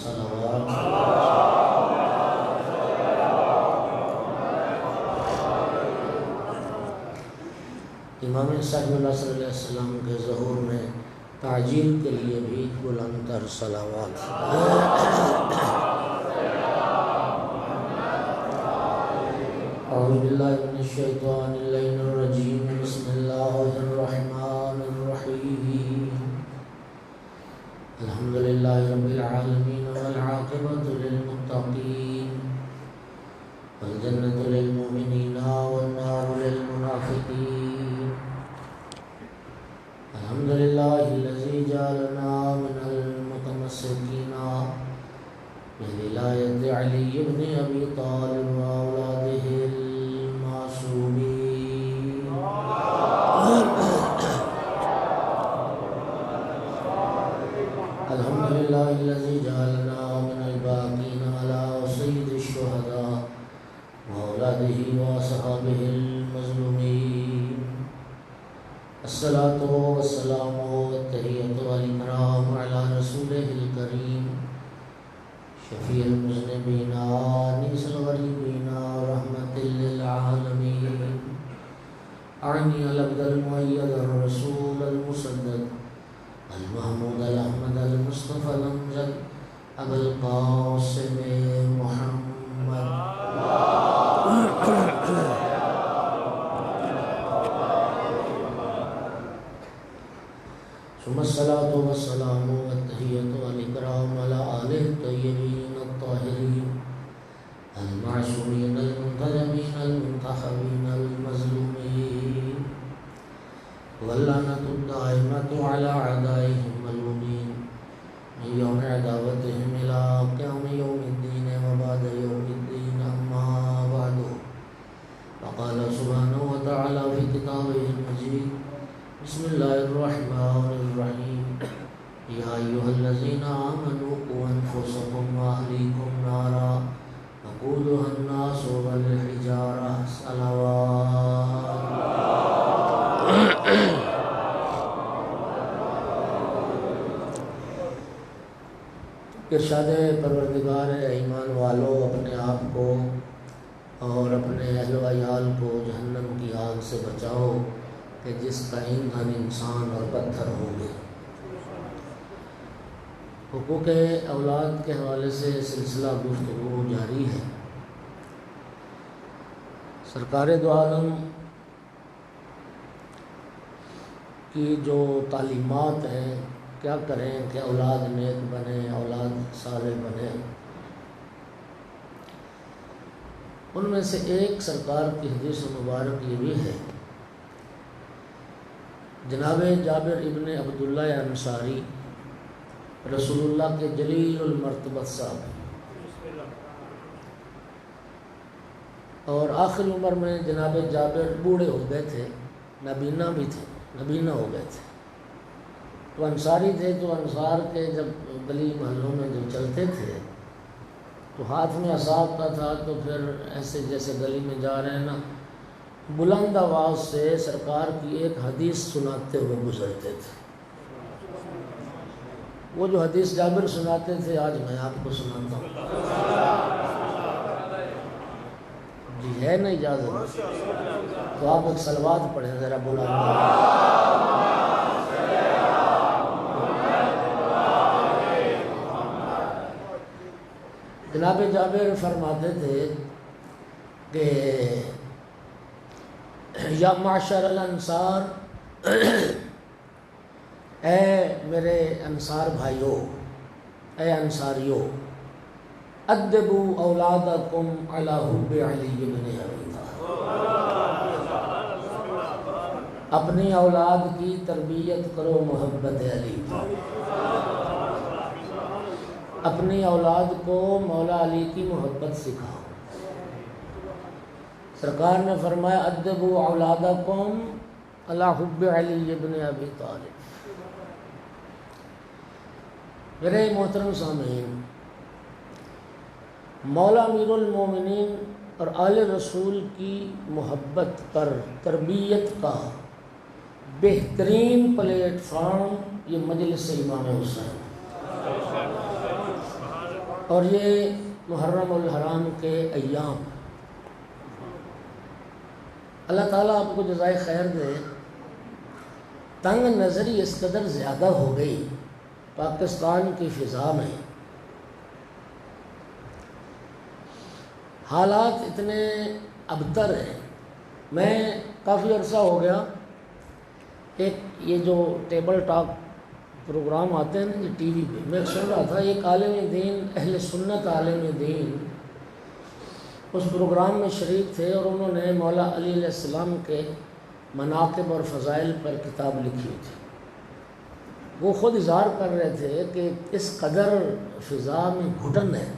صلوات امام صاحب العصر علیہ السلام کے ظہور میں تعجیل کے لیے بھی بلند تر صلوات. اعوذ باللہ من الشیطان اللعین الرجیم. بسم اللہ الرحمن الرحیم. الحمدللہ رب العالمین والعاقبۃ للمتقین والجنة للمؤمنین والنار للمنافقین. الحمدللہ الذی جعلنا من المتمسکین بولایت علی بن ابی طالب واولادہ المعصومین. الحمدللہ الذی جعلنا من الباقین علی سید الشہداء واولادہ واصحابہ المظلومین. الصلاۃ والسلام والتحیۃ والاکرام علی رسولہ الکریم شفیع المذنبین انیس الغریبین رحمۃ للعالمین. اعنی العبد المؤید الرسول المسدد المحمود الاحمد المصطفى الامجد ابو القاسم محمد. ثم الصلاة والسلام والتحية والإكرام على آله الطيبين الطاهرين المعصومين المنتجبين المنتخبين المظلومين واللعنة الدائمة على أعدائهم الملعونين من يوم عداوتهم إلى قيام يوم الدين وبعد يوم الدين. أما بعد فقال سبحانه وتعالى في كتابه المجيد بسم الله الرحمن الرحيم. يا أيها الذين آمنوا قوا أنفسكم وأهليكم نارا وقودها الناس والحجارة. صلوات. ارشاد پروردگار ایمان والو، اپنے آپ کو اور اپنے اہل و عیال کو جہنم کی آگ سے بچاؤ کہ جس کا ایندھن انسان اور پتھر ہوں گے. حقوق اولاد کے حوالے سے سلسلہ گفتگو جاری ہے. سرکار دو عالم کی جو تعلیمات ہیں، کیا کریں کہ اولاد نیک بنے، اولاد صالح بنے، ان میں سے ایک سرکار کی حدیث مبارک یہ بھی ہے. جناب جابر ابن عبداللہ انصاری رسول اللہ کے جلیل المرتبت صاحب، اور آخر عمر میں جناب جابر بوڑھے ہو گئے تھے، نابینا بھی تھے، نابینا ہو گئے تھے. تو انصاری تھے، تو انصار کے جب گلی محلوں میں جب چلتے تھے تو ہاتھ میں عصا ہوتا تھا، تو پھر ایسے جیسے گلی میں جا رہے ہیں نا، بلند آواز سے سرکار کی ایک حدیث سناتے ہوئے گزرتے تھے. وہ جو حدیث جابر سناتے تھے آج میں آپ کو سناتا ہوں. جی ہے نا اجازت؟ تو آپ ایک صلوات پڑھیں ذرا بلند. جناب جابر فرماتے تھے کہ یا معشر الانصار، اے میرے انصار بھائیو، اے انصاریو، ادبوا اولادکم علی حب علی بن ابی طالب. اپنی اولاد کی تربیت کرو محبت علی کی. اپنی اولاد کو مولا علی کی محبت سکھاؤ. سرکار نے فرمایا ادبوا اولادکم علی حب علی بن ابی طالب. میرے محترم سامعین، مولا امیر المومنین اور آل رسول کی محبت پر تربیت کا بہترین پلیٹ فارم یہ مجلس امام حسین. اور یہ محرم الحرام کے ایام، اللہ تعالیٰ آپ کو جزائے خیر دے، تنگ نظری اس قدر زیادہ ہو گئی پاکستان کی فضا میں، حالات اتنے ابتر ہیں۔ میں کافی عرصہ ہو گیا ایک یہ جو ٹیبل ٹاک پروگرام آتے ہیں نا ٹی وی پہ، میں سن رہا تھا ایک عالم دین، اہل سنت عالم دین اس پروگرام میں شریک تھے، اور انہوں نے مولا علی علیہ السلام کے مناقب اور فضائل پر کتاب لکھی ہوئی تھی۔ وہ خود اظہار کر رہے تھے کہ اس قدر فضا میں گھٹن ہے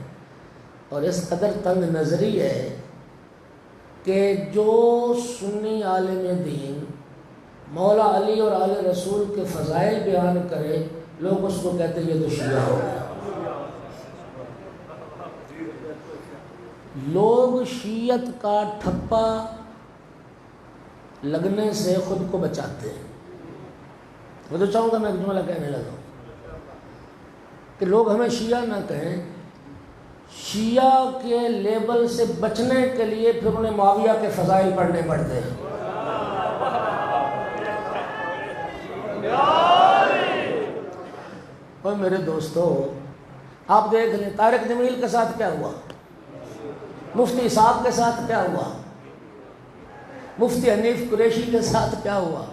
اور اس قدر تنگ نظری ہے کہ جو سنی عالم دین مولا علی اور آل رسول کے فضائل بیان کرے، لوگ اس کو کہتے ہیں یہ تو شیعہ ہو گیا۔ لوگ شیعت کا ٹھپا لگنے سے خود کو بچاتے ہیں۔ میں تو چاہوں گا میں ایک جملہ کہنے لگا کہ لوگ ہمیں شیعہ نہ کہیں، شیعہ کے لیبل سے بچنے کے لیے پھر انہیں معاویہ کے فضائل پڑھنے پڑتے ہیں۔ اور میرے دوستو آپ دیکھ لیں طارق جمیل کے ساتھ کیا ہوا، مفتی صاحب کے ساتھ کیا ہوا، مفتی حنیف قریشی کے ساتھ کیا ہوا،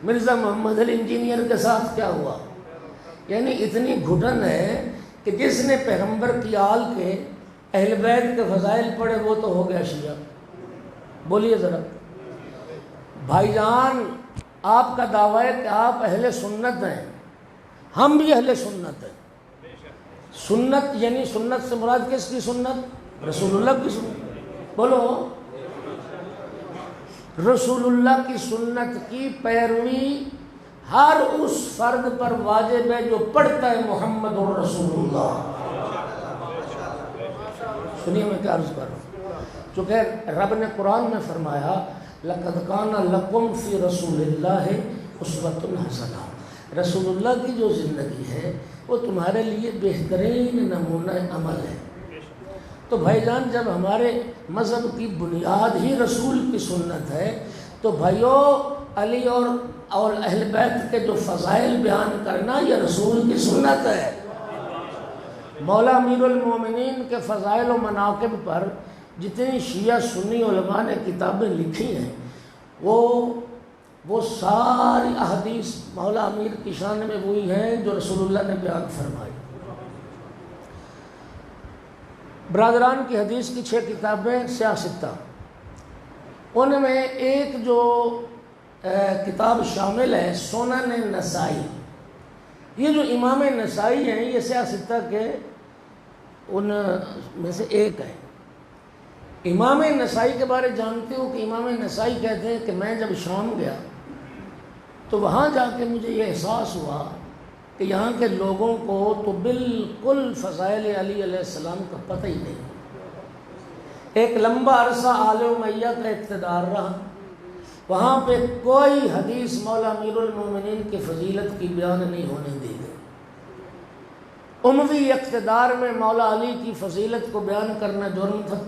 مرزا محمد علی انجینئر کے ساتھ کیا ہوا۔ یعنی اتنی گھٹن ہے کہ جس نے پیغمبر کی آل کے اہل بیت کے فضائل پڑھے وہ تو ہو گیا شیعہ۔ بولیے ذرا بھائی جان، آپ کا دعویٰ ہے کہ آپ اہل سنت ہیں، ہم بھی اہل سنت ہیں۔ سنت یعنی سنت سے مراد کس کی سنت؟ رسول اللہ کی سنت۔ بولو، رسول اللہ کی سنت کی پیروی ہر اس فرد پر واجب ہے جو پڑھتا ہے محمد رسول اللہ۔ سنیے میں کیا عرض کر رہا ہوں، چونکہ رب نے قرآن میں فرمایا لَقَدْ كَانَ لَكُمْ فِي رَسُولِ اللَّهِ أُسْوَةٌ حَسَنَةٌ، رسول اللہ کی جو زندگی ہے وہ تمہارے لیے بہترین نمونہ عمل ہے۔ تو بھائی جان، جب ہمارے مذہب کی بنیاد ہی رسول کی سنت ہے تو بھائیو علی اور اہل بیت کے جو فضائل بیان کرنا یہ رسول کی سنت ہے۔ مولا امیر المومنین کے فضائل و مناقب پر جتنی شیعہ سنی علماء نے کتابیں لکھی ہیں وہ ساری احادیث مولا امیر کی شان میں وہی ہیں جو رسول اللہ نے بیان فرمائی۔ برادران کی حدیث کی 6 کتابیں سیاستہ، ان میں ایک جو کتاب شامل ہے سنن نسائی۔ یہ جو امام نسائی ہیں یہ سیاستہ کے ان میں سے ایک ہے۔ امام نسائی کے بارے جانتے ہو کہ امام نسائی کہتے ہیں کہ میں جب شام گیا تو وہاں جا کے مجھے یہ احساس ہوا کہ یہاں کے لوگوں کو تو بالکل فضائل علی علیہ السلام کا پتہ ہی نہیں۔ ایک لمبا عرصہ آل امیہ کا اقتدار رہا، وہاں پہ کوئی حدیث مولا امیر المومنین کی فضیلت کی بیان نہیں ہونے دی گئی۔ اموی اقتدار میں مولا علی کی فضیلت کو بیان کرنا جرم تھا،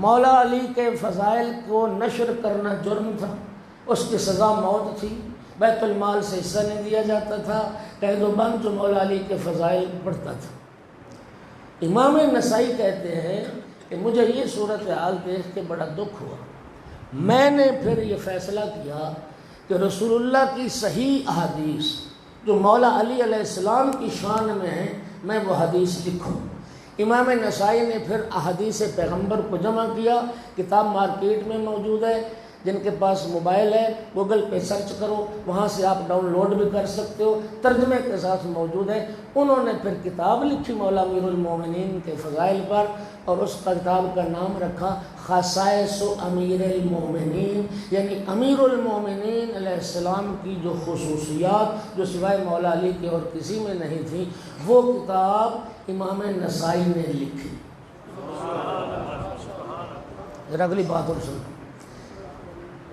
مولا علی کے فضائل کو نشر کرنا جرم تھا، اس کی سزا موت تھی، بیت المال سے حصہ نہیں دیا جاتا تھا، قید و بند جو مولا علی کے فضائل پڑھتا تھا۔ امام نسائی کہتے ہیں کہ مجھے یہ صورتحال دیکھ کے بڑا دکھ ہوا، میں نے پھر یہ فیصلہ کیا کہ رسول اللہ کی صحیح احادیث جو مولا علی علیہ السلام کی شان میں ہے میں وہ حدیث لکھوں۔ امام نسائی نے پھر احادیث پیغمبر کو جمع کیا، کتاب مارکیٹ میں موجود ہے، جن کے پاس موبائل ہے گوگل پہ سرچ کرو، وہاں سے آپ ڈاؤن لوڈ بھی کر سکتے ہو، ترجمے کے ساتھ موجود ہے۔ انہوں نے پھر کتاب لکھی مولا امیر المومنین کے فضائل پر، اور اس کتاب کا نام رکھا خصائص امیر المومنین، یعنی امیر المومنین علیہ السلام کی جو خصوصیات جو سوائے مولا علی کے اور کسی میں نہیں تھی، وہ کتاب امام نسائی نے لکھی۔ ذرا اگلی بات اور سنو،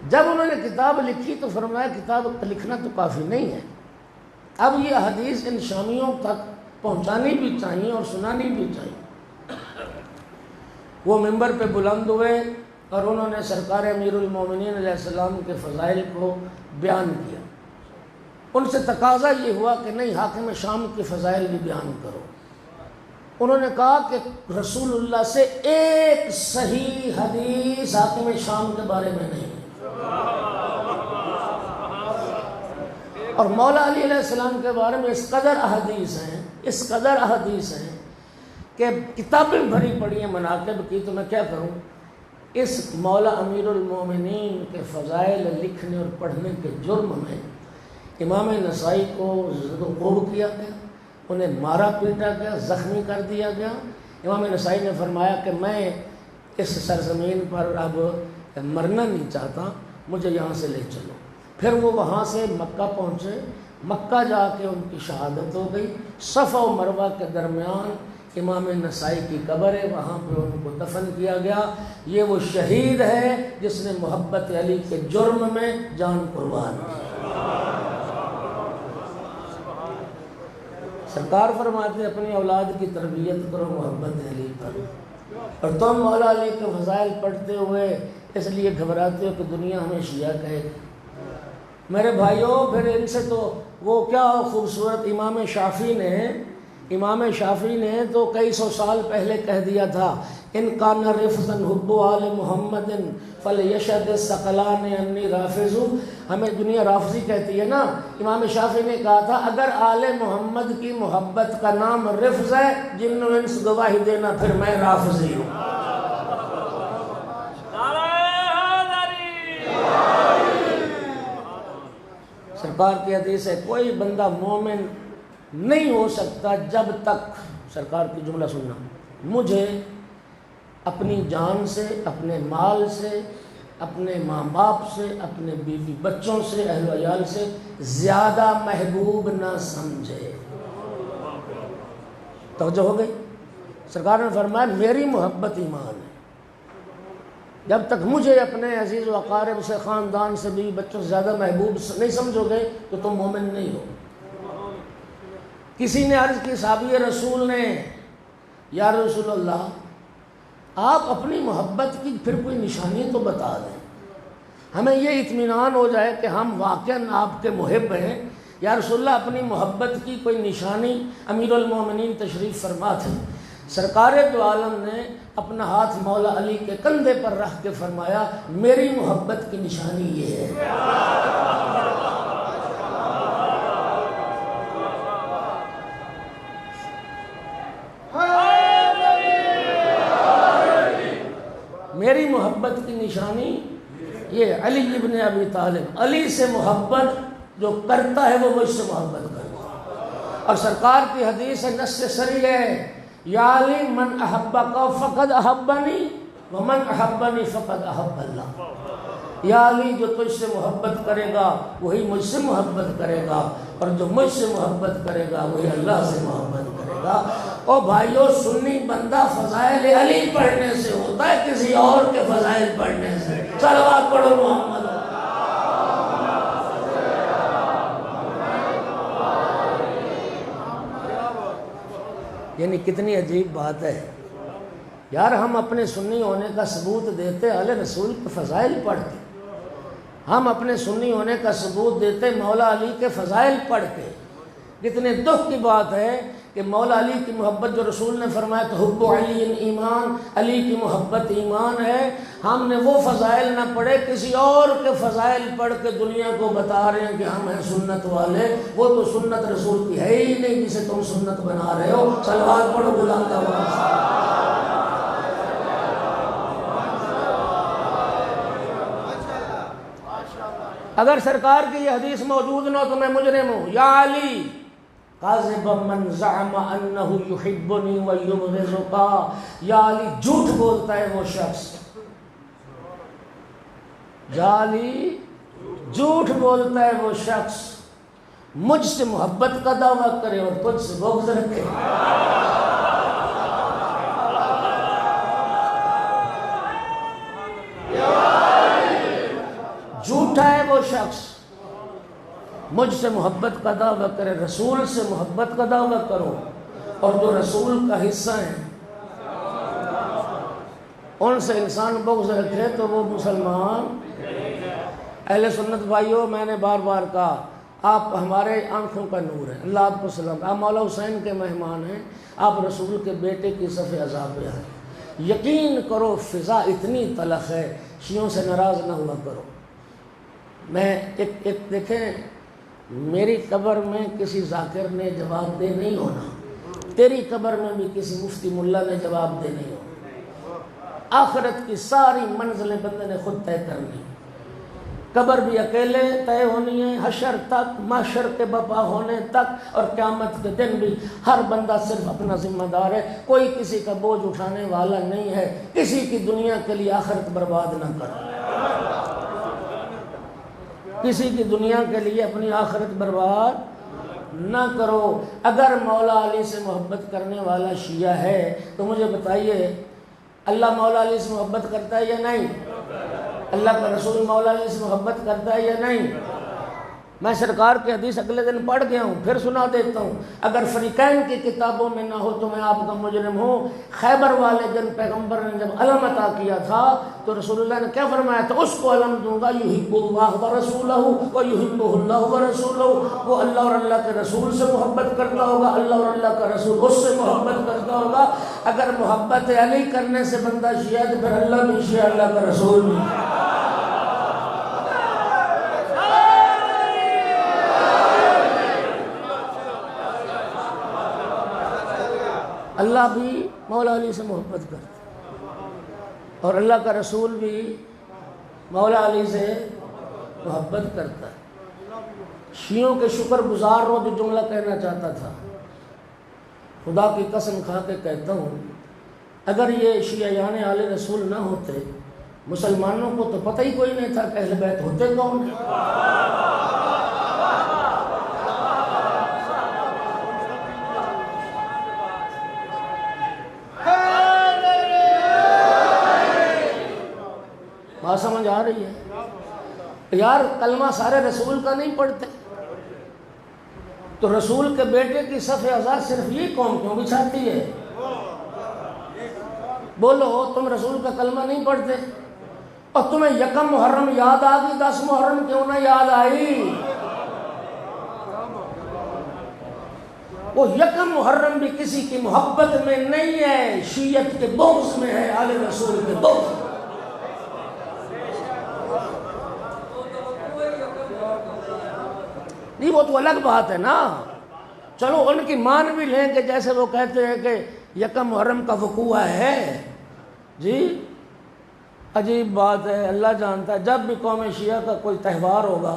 جب انہوں نے کتاب لکھی تو فرمایا کتاب لکھنا تو کافی نہیں ہے، اب یہ حدیث ان شامیوں تک پہنچانی بھی چاہیے اور سنانی بھی چاہیے۔ وہ ممبر پہ بلند ہوئے اور انہوں نے سرکار امیر المومنین علیہ السلام کے فضائل کو بیان کیا۔ ان سے تقاضا یہ ہوا کہ نہیں، حاکم شام کے فضائل بھی بیان کرو۔ انہوں نے کہا کہ رسول اللہ سے ایک صحیح حدیث حاکم شام کے بارے میں نہیں ہے۔ اور مولا علی علیہ السلام کے بارے میں اس قدر احادیث ہیں کہ کتابیں بھری پڑی ہیں مناقب کی، تو میں کیا کروں۔ اس مولا امیر المومنین کے فضائل لکھنے اور پڑھنے کے جرم میں امام نسائی کو زدوقوب کیا گیا، انہیں مارا پیٹا گیا، زخمی کر دیا گیا۔ امام نسائی نے فرمایا کہ میں اس سرزمین پر اب مرنا نہیں چاہتا، مجھے یہاں سے لے چلو۔ پھر وہ وہاں سے مکہ پہنچے، مکہ جا کے ان کی شہادت ہو گئی۔ صفا و مروہ کے درمیان امام نسائی کی قبر ہے، وہاں پہ ان کو دفن کیا گیا۔ یہ وہ شہید ہے جس نے محبت علی کے جرم میں جان قربان کی۔ سرکار فرماتے اپنی اولاد کی تربیت کرو محبت علی پر، اور تم مولا علی کے فضائل پڑھتے ہوئے اس لیے گھبراتے ہو کہ دنیا ہمیں شیعہ کہے گی۔ میرے بھائیوں، پھر ان سے تو وہ کیا خوبصورت امام شافعی نے تو کئی سو سال پہلے کہہ دیا تھا، ان کان رفضا حب آل محمد فلیشهد الثقلان انی رافض۔ ہمیں دنیا رافضی کہتی ہے نا، امام شافعی نے کہا تھا اگر آل محمد کی محبت کا نام رفض ہے، جن و انس گواہی دینا پھر میں رافضی ہوں۔ سرکار کی حدیث ہے کوئی بندہ مومن نہیں ہو سکتا جب تک، سرکار کی جملہ سننا، مجھے اپنی جان سے، اپنے مال سے، اپنے ماں باپ سے، اپنے بیوی بچوں سے، اہل و عیال سے زیادہ محبوب نہ سمجھے۔ توجہ ہو گئی؟ سرکار نے فرمایا میری محبت ایمان ہے، جب تک مجھے اپنے عزیز و اقارب سے، خاندان سے، بیوی بچوں سے زیادہ محبوب نہیں سمجھو گے تو تم مومن نہیں ہو۔ کسی نے عرض کی صحابی رسول نے، یا رسول اللہ آپ اپنی محبت کی پھر کوئی نشانی تو بتا دیں، ہمیں یہ اطمینان ہو جائے کہ ہم واقعاً آپ کے محب ہیں۔ یا رسول اللہ اپنی محبت کی کوئی نشانی؟ امیر المومنین تشریف فرما تھے، سرکار دو عالم نے اپنا ہاتھ مولا علی کے کندھے پر رکھ کے فرمایا میری محبت کی نشانی یہ ہے۔ میری محبت کی نشانی یہ علی ابن ابی طالب، علی سے محبت جو کرتا ہے وہ مجھ سے محبت کرتا ہے۔ اور سرکار کی حدیث ہے، نص سری ہے، یا علی من احبک فقد احبنی ومن احبنی فقد احب اللہ۔ یا علی جو تجھ سے محبت کرے گا وہی مجھ سے محبت کرے گا، اور جو مجھ سے محبت کرے گا وہی اللہ سے محبت کرے گا۔ او بھائیو، سنی بندہ فضائل علی پڑھنے سے ہوتا ہے کسی اور کے فضائل پڑھنے سے؟ صلوات پڑھو محمد۔ یعنی کتنی عجیب بات ہے یار، ہم اپنے سنی ہونے کا ثبوت دیتے اہل رسول کے فضائل پڑھ کے، ہم اپنے سنی ہونے کا ثبوت دیتے مولا علی کے فضائل پڑھ کے۔ کتنے دکھ کی بات ہے کہ مولا علی کی محبت جو رسول نے فرمایا کہ حب علی ایمان، علی کی محبت ایمان ہے، ہم نے وہ فضائل نہ پڑھے، کسی اور کے فضائل پڑھ کے دنیا کو بتا رہے ہیں کہ ہم ہیں سنت والے۔ وہ تو سنت رسول کی ہے ہی نہیں جسے تم سنت بنا رہے ہو۔ صلوات پڑھو بلند آواز سے۔ اگر سرکار کی یہ حدیث موجود نہ ہو تو میں مجرم ہوں۔ یا علی کاذب من زعم انہ یحبنی ویبغضک، یا علی جھوٹ بولتا ہے وہ شخص، یا علی جھوٹ بولتا ہے وہ شخص مجھ سے محبت کا دعویٰ کرے اور تجھ سے بغض رکھے۔ جھوٹا ہے وہ شخص مجھ سے محبت کا دعویٰ کرے، رسول سے محبت کا دعویٰ کرو اور جو رسول کا حصہ ہیں ان سے انسان بغض رکھے تو وہ مسلمان۔ اہل سنت بھائیوں، میں نے بار بار کہا آپ ہمارے آنکھوں کا نور ہیں، اللہ آپ کو سلام۔ آپ مولا حسین کے مہمان ہیں، آپ رسول کے بیٹے کی صف عذاب میں ہیں۔ یقین کرو فضا اتنی تلخ ہے، شیعوں سے ناراض نہ ہوا کرو۔ میں ایک دیکھیں، میری قبر میں کسی ذاکر نے جواب دہ نہیں ہونا، تیری قبر میں بھی کسی مفتی ملا نے جواب دہ نہیں ہونا۔ آخرت کی ساری منزلیں بندے نے خود طے کرنی، قبر بھی اکیلے طے ہونی ہے، حشر تک، محشر کے برپا ہونے تک، اور قیامت کے دن بھی ہر بندہ صرف اپنا ذمہ دار ہے، کوئی کسی کا بوجھ اٹھانے والا نہیں ہے۔ کسی کی دنیا کے لیے آخرت برباد نہ کرو، کسی کی دنیا کے لیے اپنی آخرت برباد نہ کرو۔ اگر مولا علی سے محبت کرنے والا شیعہ ہے تو مجھے بتائیے اللہ مولا علی سے محبت کرتا ہے یا نہیں؟ اللہ کا رسول مولا علی سے محبت کرتا ہے یا نہیں؟ میں سرکار کی حدیث اگلے دن پڑھ گیا ہوں، پھر سنا دیتا ہوں۔ اگر فریقین کی کتابوں میں نہ ہو تو میں آپ کا مجرم ہوں۔ خیبر والے دن پیغمبر نے جب علم عطا کیا تھا تو رسول اللہ نے کیا فرمایا تھا؟ اس کو علم دوں گا یحب اللہ ورسولہ ویحبہ اللہ ورسولہ۔ وہ اللہ اور اللہ کے رسول سے محبت کرتا ہوگا، اللہ اور اللہ کا رسول اس سے محبت کرتا ہوگا۔ اگر محبت علی کرنے سے بندہ شیعہ تو پھر اللہ بھی شیعہ، اللہ کا رسول بھی۔ اللہ بھی مولا علی سے محبت کرتا اور اللہ کا رسول بھی مولا علی سے محبت کرتا ہے۔ شیعوں کے شکر گزار ہو جو جملہ کہنا چاہتا تھا، خدا کی قسم کھا کے کہتا ہوں، اگر یہ شیعیان آل رسول نہ ہوتے، مسلمانوں کو تو پتہ ہی کوئی نہیں تھا کہ اہل بیت ہوتے کون ہیں۔ بات سمجھ آ رہی ہے؟ یار کلمہ سارے رسول کا نہیں پڑھتے، تو رسول کے بیٹے کی صف عزا صرف یہ قوم کیوں بچھاتی ہے؟ بولو تم رسول کا کلمہ نہیں پڑھتے اور تمہیں یکم محرم یاد آ گئی، 10 محرم کیوں نہ یاد آئی؟ وہ یکم محرم بھی کسی کی محبت میں نہیں ہے، شیعت کے بغض میں ہے، آل رسول کے بغض۔ نہیں وہ تو الگ بات ہے نا، چلو ان کی مان بھی لیں کہ جیسے وہ کہتے ہیں کہ یکم محرم کا وقوع ہے، جی عجیب بات ہے، اللہ جانتا ہے جب بھی قوم شیعہ کا کوئی تہوار ہوگا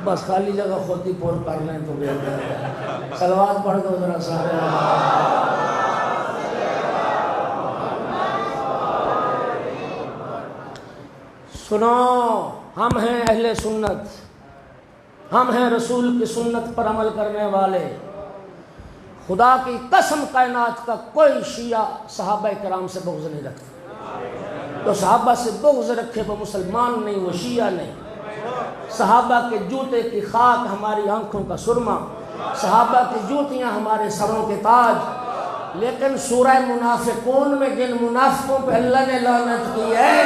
بس خالی جگہ خود ہی پور کر لیں تو بہتر ہے۔ صلوات پڑھ دو ذرا سارے۔ سنو، ہم ہیں اہل سنت، ہم ہیں رسول کی سنت پر عمل کرنے والے۔ خدا کی قسم کائنات کا کوئی شیعہ صحابہ کرام سے بغض نہیں رکھتا، تو صحابہ سے بغض رکھے وہ مسلمان نہیں، وہ شیعہ نہیں۔ صحابہ کے جوتے کی خاک ہماری آنکھوں کا سرما، صحابہ کی جوتیاں ہمارے سروں کے تاج، لیکن سورہ منافقون میں جن منافقوں پہ اللہ نے لعنت کی ہے،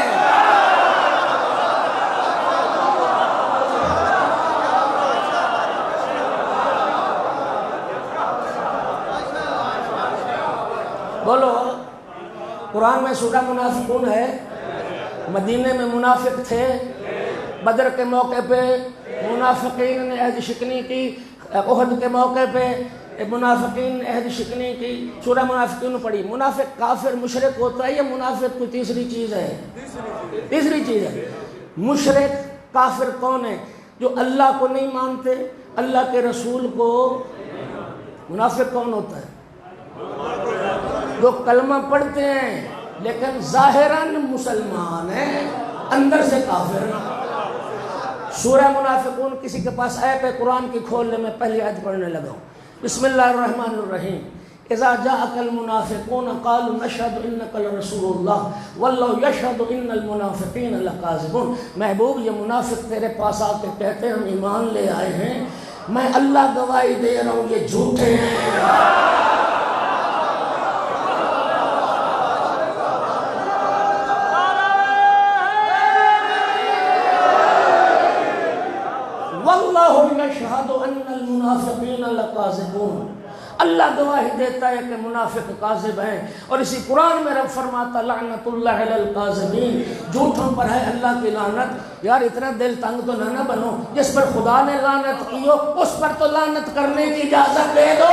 بولو قرآن میں سورہ منافقون ہے؟ مدینے میں منافق تھے، بدر کے موقع پہ منافقین نے عہد شکنی کی، احد کے موقع پہ منافقین نے عہد شکنی کی۔ سورہ منافقون پڑھی۔ منافق کافر مشرک ہوتا ہے یا منافق کوئی تیسری چیز ہے؟ تیسری چیز ہے۔ مشرک کافر کون ہے؟ جو اللہ کو نہیں مانتے، اللہ کے رسول کو۔ منافق کون ہوتا ہے؟ جو کلمہ پڑھتے ہیں لیکن ظاہراً مسلمان ہیں، اندر سے کافر ہیں۔ سورہ منافقون کسی کے پاس آیت قرآن کی کھول لے، میں پہلی آیت پڑھنے لگا ہوں۔ بسم اللہ الرحمن الرحیم۔ اذا جاءك المنافقون قالوا نشهد انك لرسول الله والله يشهد ان المنافقين لكاذبون. محبوب یہ منافق تیرے پاس آ کے کہتے ہیں ہم ایمان لے آئے ہیں، میں اللہ گواہی دے رہا ہوں یہ جھوٹے ہیں. واللہ یشہد ان المنافقین لکاذبون. اللہ گواہی دیتا ہے کہ منافق کاذب ہیں. اور اسی قرآن میں رب فرماتا لعنت اللہ علی الکاذبین، جھوٹوں پر ہے اللہ کی لعنت. یار اتنا دل تنگ تو نہ بنو، جس پر خدا نے لعنت کی ہو اس پر تو لعنت کرنے کی اجازت دے دو.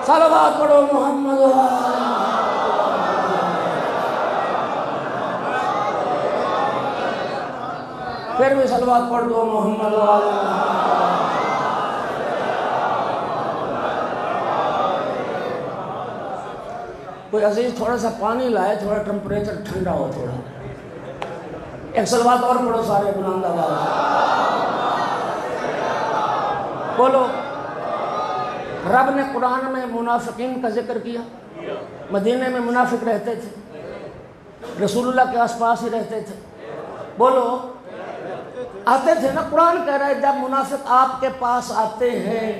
صلوات پڑھو محمد. پھر بھی صلوات پڑھ دو محمد والا. کوئی عزیز تھوڑا سا پانی لائے، تھوڑا ٹمپریچر ٹھنڈا ہو تھوڑا. ایک صلوات اور پڑھو سارے بلند آواز بولو. رب نے قرآن میں منافقین کا ذکر کیا. مدینے میں منافق رہتے تھے، رسول اللہ کے آس پاس ہی رہتے تھے. بولو آتے تھے نا. قرآن کہہ رہا ہے جب منافق آپ کے پاس آتے ہیں.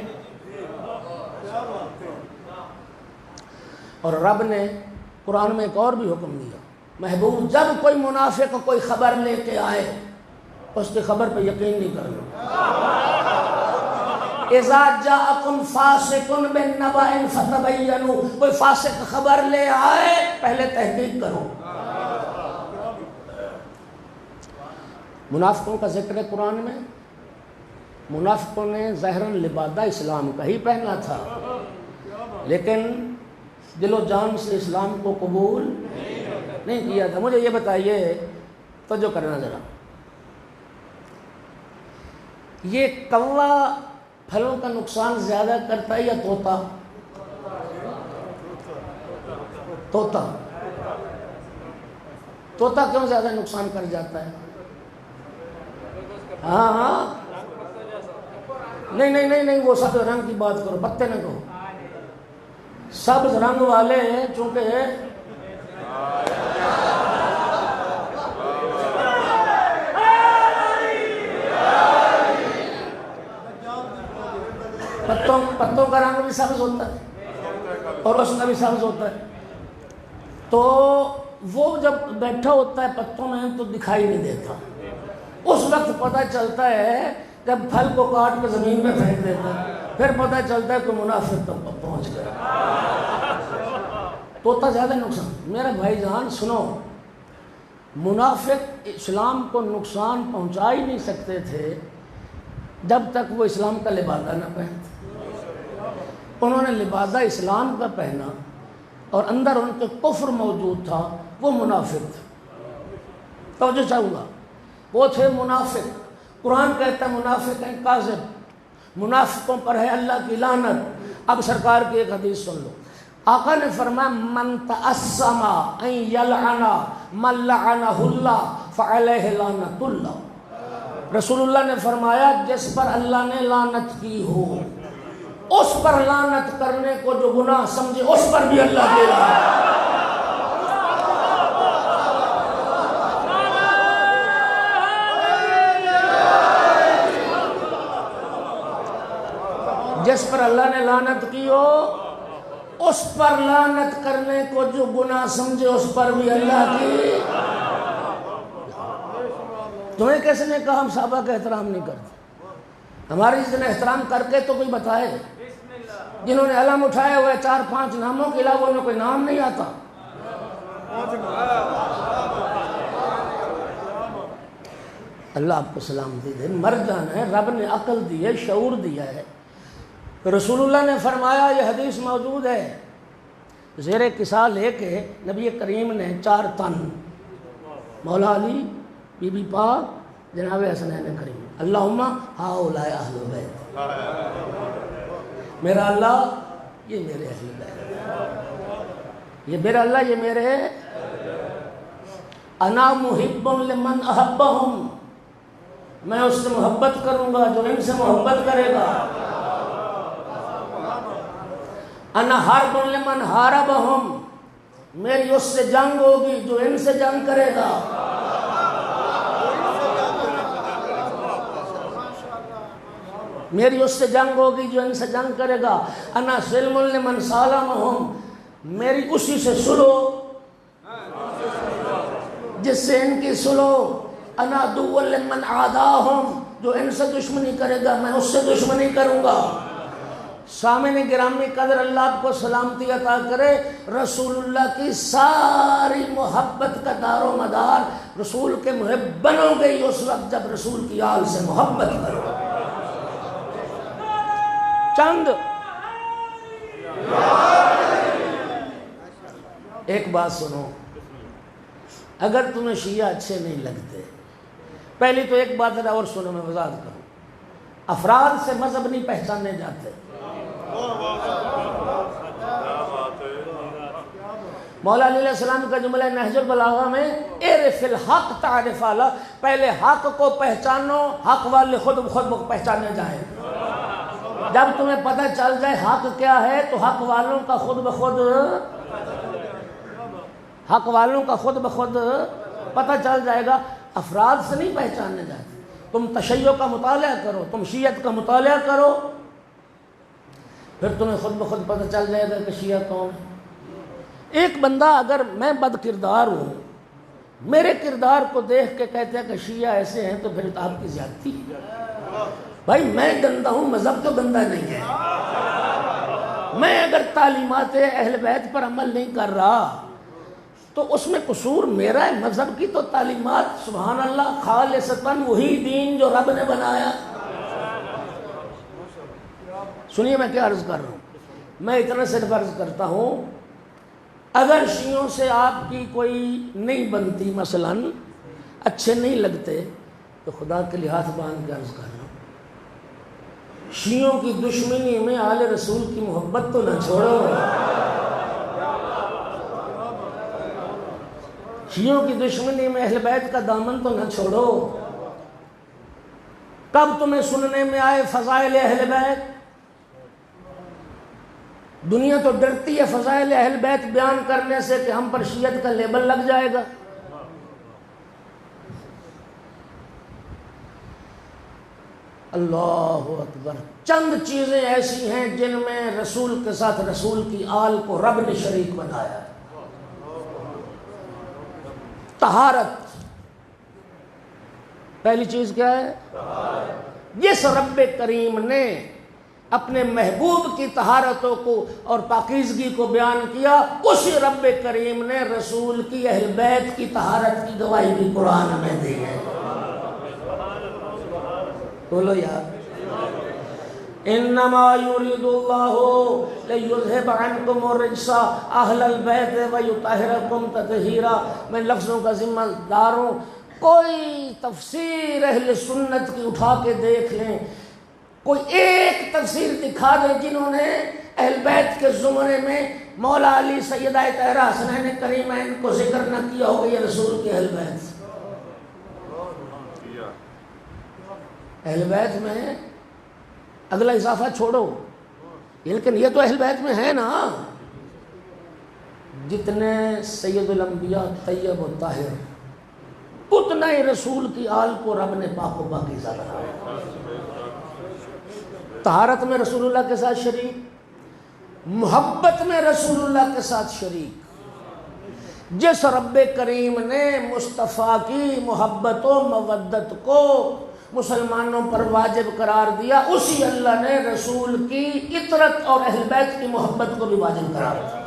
اور رب نے قرآن میں ایک اور بھی حکم دیا، محبوب جب کوئی منافق کوئی خبر لے کے آئے اس کی خبر پہ یقین نہیں کرنا. اذا جاءکم فاسق بنبأ فتبینوا، کوئی فاسق خبر لے آئے پہلے تحقیق کرو. منافقوں کا ذکر ہے قرآن میں. منافقوں نے ظاہراً لبادہ اسلام کا ہی پہنا تھا، لیکن دل و جان سے اسلام کو قبول نہیں کیا تھا. مجھے یہ بتائیے، توجہ کرنا ذرا، یہ کوا پھلوں کا نقصان زیادہ کرتا ہے یا طوطا؟ طوطا. طوطا کیوں زیادہ نقصان کر جاتا ہے؟ ہاں نہیں وہ سبز رنگ کی بات کرو، پتے نہ کہو. سبز رنگ والے چونکہ پتوں کا رنگ بھی سبز ہوتا ہے اور اس کا بھی سبز ہوتا ہے. تو وہ جب بیٹھا ہوتا ہے پتوں میں تو دکھائی نہیں دیتا. اس وقت پتہ چلتا ہے جب پھل کو کاٹ کے زمین میں پھینک دیتا ہے، پھر پتہ چلتا ہے کہ منافق تک پہنچ گیا. طوطا زیادہ نقصان. میرے بھائی جان سنو، منافق اسلام کو نقصان پہنچا ہی نہیں سکتے تھے جب تک وہ اسلام کا لبادہ نہ پہنتے. انہوں نے لبادہ اسلام کا پہنا اور اندر ان کے کفر موجود تھا، وہ منافق تھے. توجہ چاہوں گا، وہ تھے منافق. قرآن کہتا ہے منافق ہیں کاذب، منافقوں پر ہے اللہ کی لعنت. اب سرکار کی ایک حدیث سن لو. آقا نے فرمایا من تعصم ان یلعن من لعنہ اللہ فعلیہ لعنت اللہ. رسول اللہ نے فرمایا جس پر اللہ نے لعنت کی ہو اس پر لعنت کرنے کو جو گناہ سمجھے اس پر بھی اللہ کی لعنت. جس پر اللہ نے لعنت کی ہو اس پر لعنت کرنے کو جو گناہ سمجھے اس پر بھی اللہ کی. تمہیں کس نے کہا ہم صحابہ کا احترام نہیں کرتے؟ ہماری اس دن احترام کر کے تو کوئی بتائے. جنہوں نے علم اٹھائے ہوئے 4-5 ناموں کے علاوہ انہیں کوئی نام نہیں آتا. اللہ آپ کو سلامتی دے. مر جانا ہے، رب نے عقل دی ہے، شعور دیا ہے. رسول اللہ نے فرمایا، یہ حدیث موجود ہے، زیر کسا لے کے نبی کریم نے 4 تن مولا علی، بی بی پاک، جناب حسنین کریم، اللہم ہؤلاء اہل بیت، میرا اللہ یہ میرے اہل بیت، یہ میرا اللہ یہ میرے، انا محب لمن احبہم، میں اس سے محبت کروں گا جو ان سے محبت کرے گا۔ انا حرب لمن حاربہم، میری اس سے جنگ ہوگی جو ان سے جنگ کرے گا۔ میری اس سے جنگ ہوگی جو ان سے جنگ کرے گا۔ انا سلم لمن سالمہم، میری اسی سے سلو جس سے ان کی سلو۔ انا عدو لمن عاداہم، جو ان سے دشمنی کرے گا میں اس سے دشمنی کروں گا۔ سامعین گرامی قدر اللہ آپ کو سلامتی عطا کرے، رسول اللہ کی ساری محبت کا دار و مدار رسول کے محب بنو گئی اس وقت جب رسول کی آل سے محبت کرو۔ چند ایک بات سنو، اگر تمہیں شیعہ اچھے نہیں لگتے، پہلی تو ایک بات اور سنو، میں وضاحت کروں، افراد سے مذہب نہیں پہچانے جاتے۔ مولا علیہ السلام کا جملہ نہج البلاغہ میں اعرف الحق تعرف اعلیٰ، پہلے حق کو پہچانو، حق والے خود بخود پہچانے جائیں۔ جب تمہیں پتہ چل جائے حق کیا ہے تو حق والوں کا خود بخود پتہ چل جائے گا۔ افراد سے نہیں پہچاننے جاتے۔ تم تشیع کا مطالعہ کرو، تم شیعت کا مطالعہ کرو، پھر تمہیں خود بخود پتہ چل جائے گا کہ شیعہ کون ہے۔ ایک بندہ اگر میں بد کردار ہوں، میرے کردار کو دیکھ کے کہتے ہیں کہ شیعہ ایسے ہیں، تو پھر آپ کی زیادتی ہے۔ بھائی میں گندہ ہوں، مذہب تو گندہ نہیں ہے۔ میں اگر تعلیمات اہل بیت پر عمل نہیں کر رہا تو اس میں قصور میرا ہے۔ مذہب کی تو تعلیمات سبحان اللہ خالصتاً وہی دین جو رب نے بنایا۔ سنیے میں کیا عرض کر رہا ہوں، میں اتنا صرف عرض کرتا ہوں، اگر شیعوں سے آپ کی کوئی نہیں بنتی، مثلاً اچھے نہیں لگتے، تو خدا کے لیے ہاتھ باندھ کے عرض کر رہا ہوں، شیعوں کی دشمنی میں آل رسول کی محبت تو نہ چھوڑو۔ شیعوں کی دشمنی میں اہل بیت کا دامن تو نہ چھوڑو۔ کب تمہیں سننے میں آئے فضائل اہل بیت؟ دنیا تو ڈرتی ہے فضائل اہل بیت بیان کرنے سے کہ ہم پر شیعت کا لیبل لگ جائے گا۔ اللہ اکبر، چند چیزیں ایسی ہیں جن میں رسول کے ساتھ رسول کی آل کو رب نے شریک بنایا ہے۔ طہارت، پہلی چیز کیا ہے؟ جس رب کریم نے اپنے محبوب کی طہارتوں کو اور پاکیزگی کو بیان کیا، اسی رب کریم نے رسول کی اہل بیت کی طہارت کی گواہی بھی قرآن میں دی ہے۔ بولو یار، انما یرید اللہ لیذھب عنکم الرجس اہل البیت ویطہرکم تطہیرا۔ میں لفظوں کا ذمہ دار ہوں، کوئی تفسیر اہل سنت کی اٹھا کے دیکھ لیں، کوئی ایک تفسیر دکھا دیں جنہوں نے اہل بیت کے زمرے میں مولا علی سیدہ طاہرہ حسنین کریمین کو ذکر نہ کیا ہوگا یہ رسول کے اہل بیت۔ اہل بیت میں اگلا اضافہ چھوڑو، لیکن یہ تو اہل بیت میں ہے نا، جتنے سید الانبیاء طیب و طاہر، اتنا ہی رسول کی آل کو رب نے پاک و پاکیزہ بنایا۔ طہارت میں رسول اللہ کے ساتھ شریک، محبت میں رسول اللہ کے ساتھ شریک۔ جس رب کریم نے مصطفیٰ کی محبت و مودت کو مسلمانوں پر واجب قرار دیا، اسی اللہ نے رسول کی اطرت اور اہل بیت کی محبت کو بھی واجب قرار دیا۔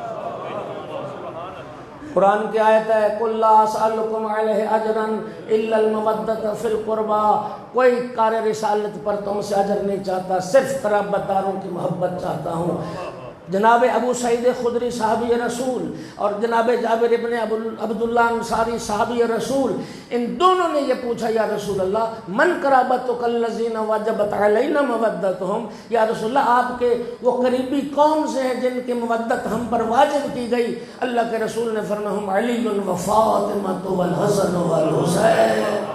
قرآن کی آیت ہے قُلْ لَا أَسْأَلُكُمْ عَلَيْهِ أَجْرًا إِلَّا الْمَوَدَّةَ فِي الْقُرْبَى، کوئی کار رسالت پر تم سے اجر نہیں چاہتا، صرف قرابت داروں کی محبت چاہتا ہوں۔ جناب ابو سعید خدری صحابی رسول اور جناب جابر ابن عبداللہ انصاری صحابی رسول، ان دونوں نے یہ پوچھا یا رسول اللہ من قرابتک الذین وجبت علینا مودتہم، یا رسول اللہ آپ کے وہ قریبی کون سے ہیں جن کی مودت ہم پر واجب کی گئی؟ اللہ کے رسول نے فرمایا ہم علی و فاطمہ والحسن والحسین۔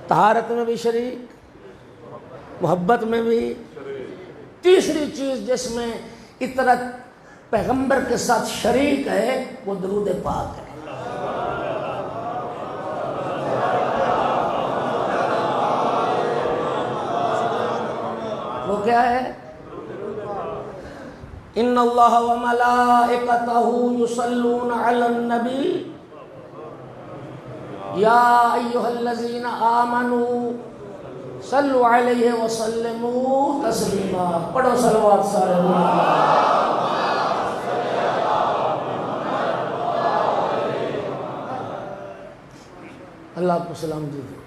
طہارت میں بھی شریک، محبت میں بھی، تیسری چیز جس میں اطرت پیغمبر کے ساتھ شریک ہے وہ درود پاک ہے۔ وہ کیا ہے؟ ان اللہ وملائکتہ یصلون علی النبی یا ایھا الذین آمنوا صلوا علیہ وسلموا تسلیما۔ پڑھو صلوات سارے اللہ کو سلام دیجیے۔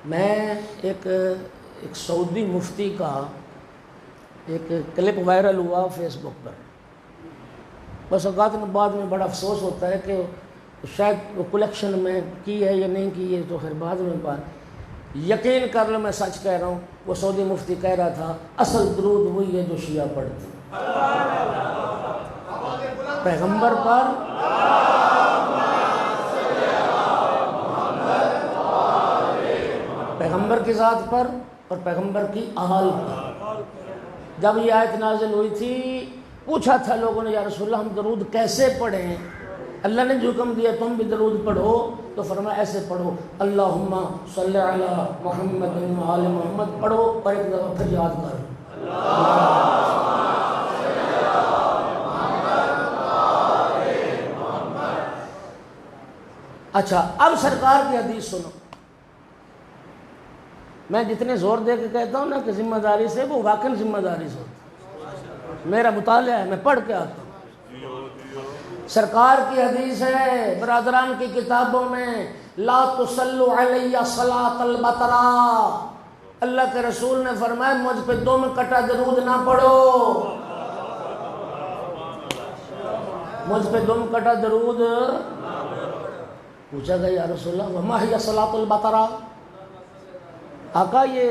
میں ایک سعودی مفتی کا ایک کلپ وائرل ہوا فیس بک پر، بس اوقات میں بعد میں بڑا افسوس ہوتا ہے کہ شاید وہ کلیکشن میں کی ہے یا نہیں کی ہے، تو پھر بعد میں بات یقین کر لو میں سچ کہہ رہا ہوں، وہ سعودی مفتی کہہ رہا تھا اصل درود وہی ہے جو شیعہ پڑھتے ہیں پیغمبر پر، پیغمبر کی ذات پر اور پیغمبر کی آل پر۔ جب یہ آیت نازل ہوئی تھی پوچھا تھا لوگوں نے یا رسول اللہ ہم درود کیسے پڑھیں؟ اللہ نے جو حکم دیا تم بھی درود پڑھو، تو فرمایا ایسے پڑھو اللہم صلی علی محمد و آل محمد پڑھو، اور ایک دفعہ پھر یاد کرو اچھا اب سرکار کی حدیث سنو۔ میں جتنے زور دے کے کہتا ہوں نا کہ ذمہ داری سے، وہ واقعی ذمہ داری سے ہوتا ہے، میرا مطالعہ ہے، میں پڑھ کے آتا ہوں۔ سرکار کی حدیث ہے برادران کی کتابوں میں، لا تصلوا علی صلاۃ البترا، اللہ کے رسول نے فرمایا مجھ پہ دم کٹا درود نہ پڑھو، مجھ پہ دم کٹا درود۔ پوچھا گیا یا رسول اللہ وما ہی صلاۃ البترا، آقا یہ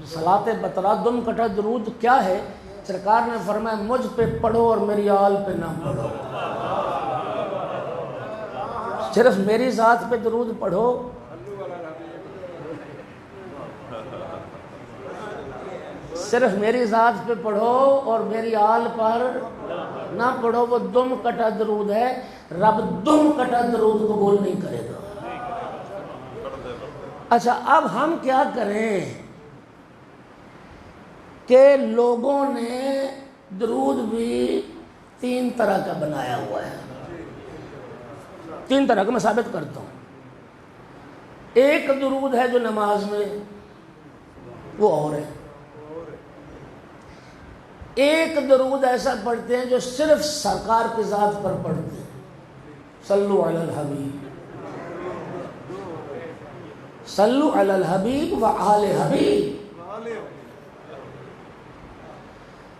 صلاۃ بترا دم کٹا درود کیا ہے؟ سرکار نے فرمایا مجھ پہ پڑھو اور میری آل پہ نہ پڑھو، صرف میری ذات پہ درود پڑھو، صرف میری ذات پہ پڑھو اور میری آل پر نہ پڑھو، وہ دم کٹا درود ہے، رب دم کٹا درود قبول نہیں کرے گا۔ اچھا اب ہم کیا کریں کہ لوگوں نے درود بھی تین طرح کا بنایا ہوا ہے، تین طرح کا میں ثابت کرتا ہوں۔ ایک درود ہے جو نماز میں وہ اور ہے، ایک درود ایسا پڑھتے ہیں جو صرف سرکار کی ذات پر پڑھتے ہیں، صلو علی الحبیب، صلو علی الحبیب و آل حبیب۔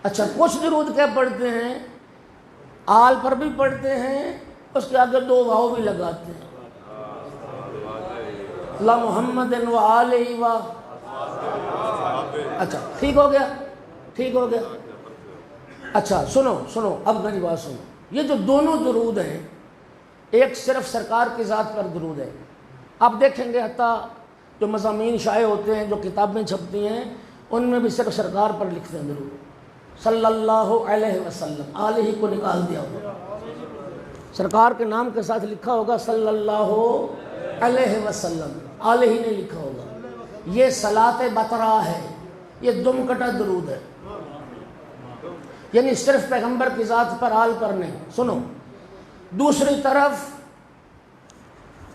اچھا کچھ درود کیا پڑھتے ہیں، آل پر بھی پڑھتے ہیں، اس کے آگے دو واو بھی لگاتے ہیں، لا محمد و آل و۔ اچھا ٹھیک ہو گیا، ٹھیک ہو گیا۔ اچھا سنو سنو اب میری بات سنو، یہ جو دونوں درود ہیں، ایک صرف سرکار کی ذات پر درود ہے، آپ دیکھیں گے حتیٰ جو مضامین شائع ہوتے ہیں، جو کتابیں چھپتی ہیں، ان میں بھی صرف سرکار پر لکھتے ہیں درود، صلی اللہ علیہ وسلم، آلہ کو نکال دیا ہوگا، سرکار کے نام کے ساتھ لکھا ہوگا صلی اللہ علیہ وسلم، آلہ ہی نہیں لکھا ہوگا۔ یہ صلاۃ بترا ہے، یہ دم کٹا درود ہے، یعنی صرف پیغمبر کی ذات پر آل پر نہیں۔ سنو دوسری طرف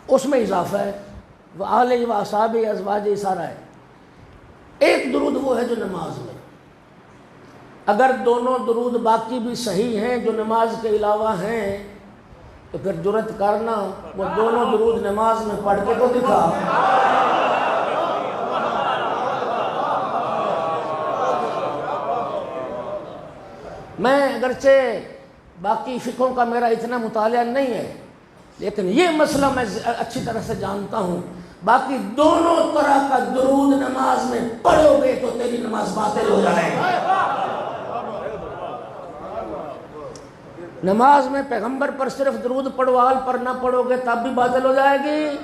اس میں اضافہ ہے، وہ آلہ و اصحاب ازواج سارا ہے۔ ایک درود وہ ہے جو نماز میں، اگر دونوں درود باقی بھی صحیح ہیں جو نماز کے علاوہ ہیں تو پھر جرت کرنا وہ دونوں درود نماز میں پڑھ کے تو دکھا۔ میں اگرچہ باقی فقہوں کا میرا اتنا مطالعہ نہیں ہے، لیکن یہ مسئلہ میں اچھی طرح سے جانتا ہوں، باقی دونوں طرح کا درود نماز میں پڑھو گے تو تیری نماز باطل ہو جائے گی۔ نماز میں پیغمبر پر صرف درود پڑھو، آل پر نہ پڑھو گے تب بھی باطل ہو جائے گی،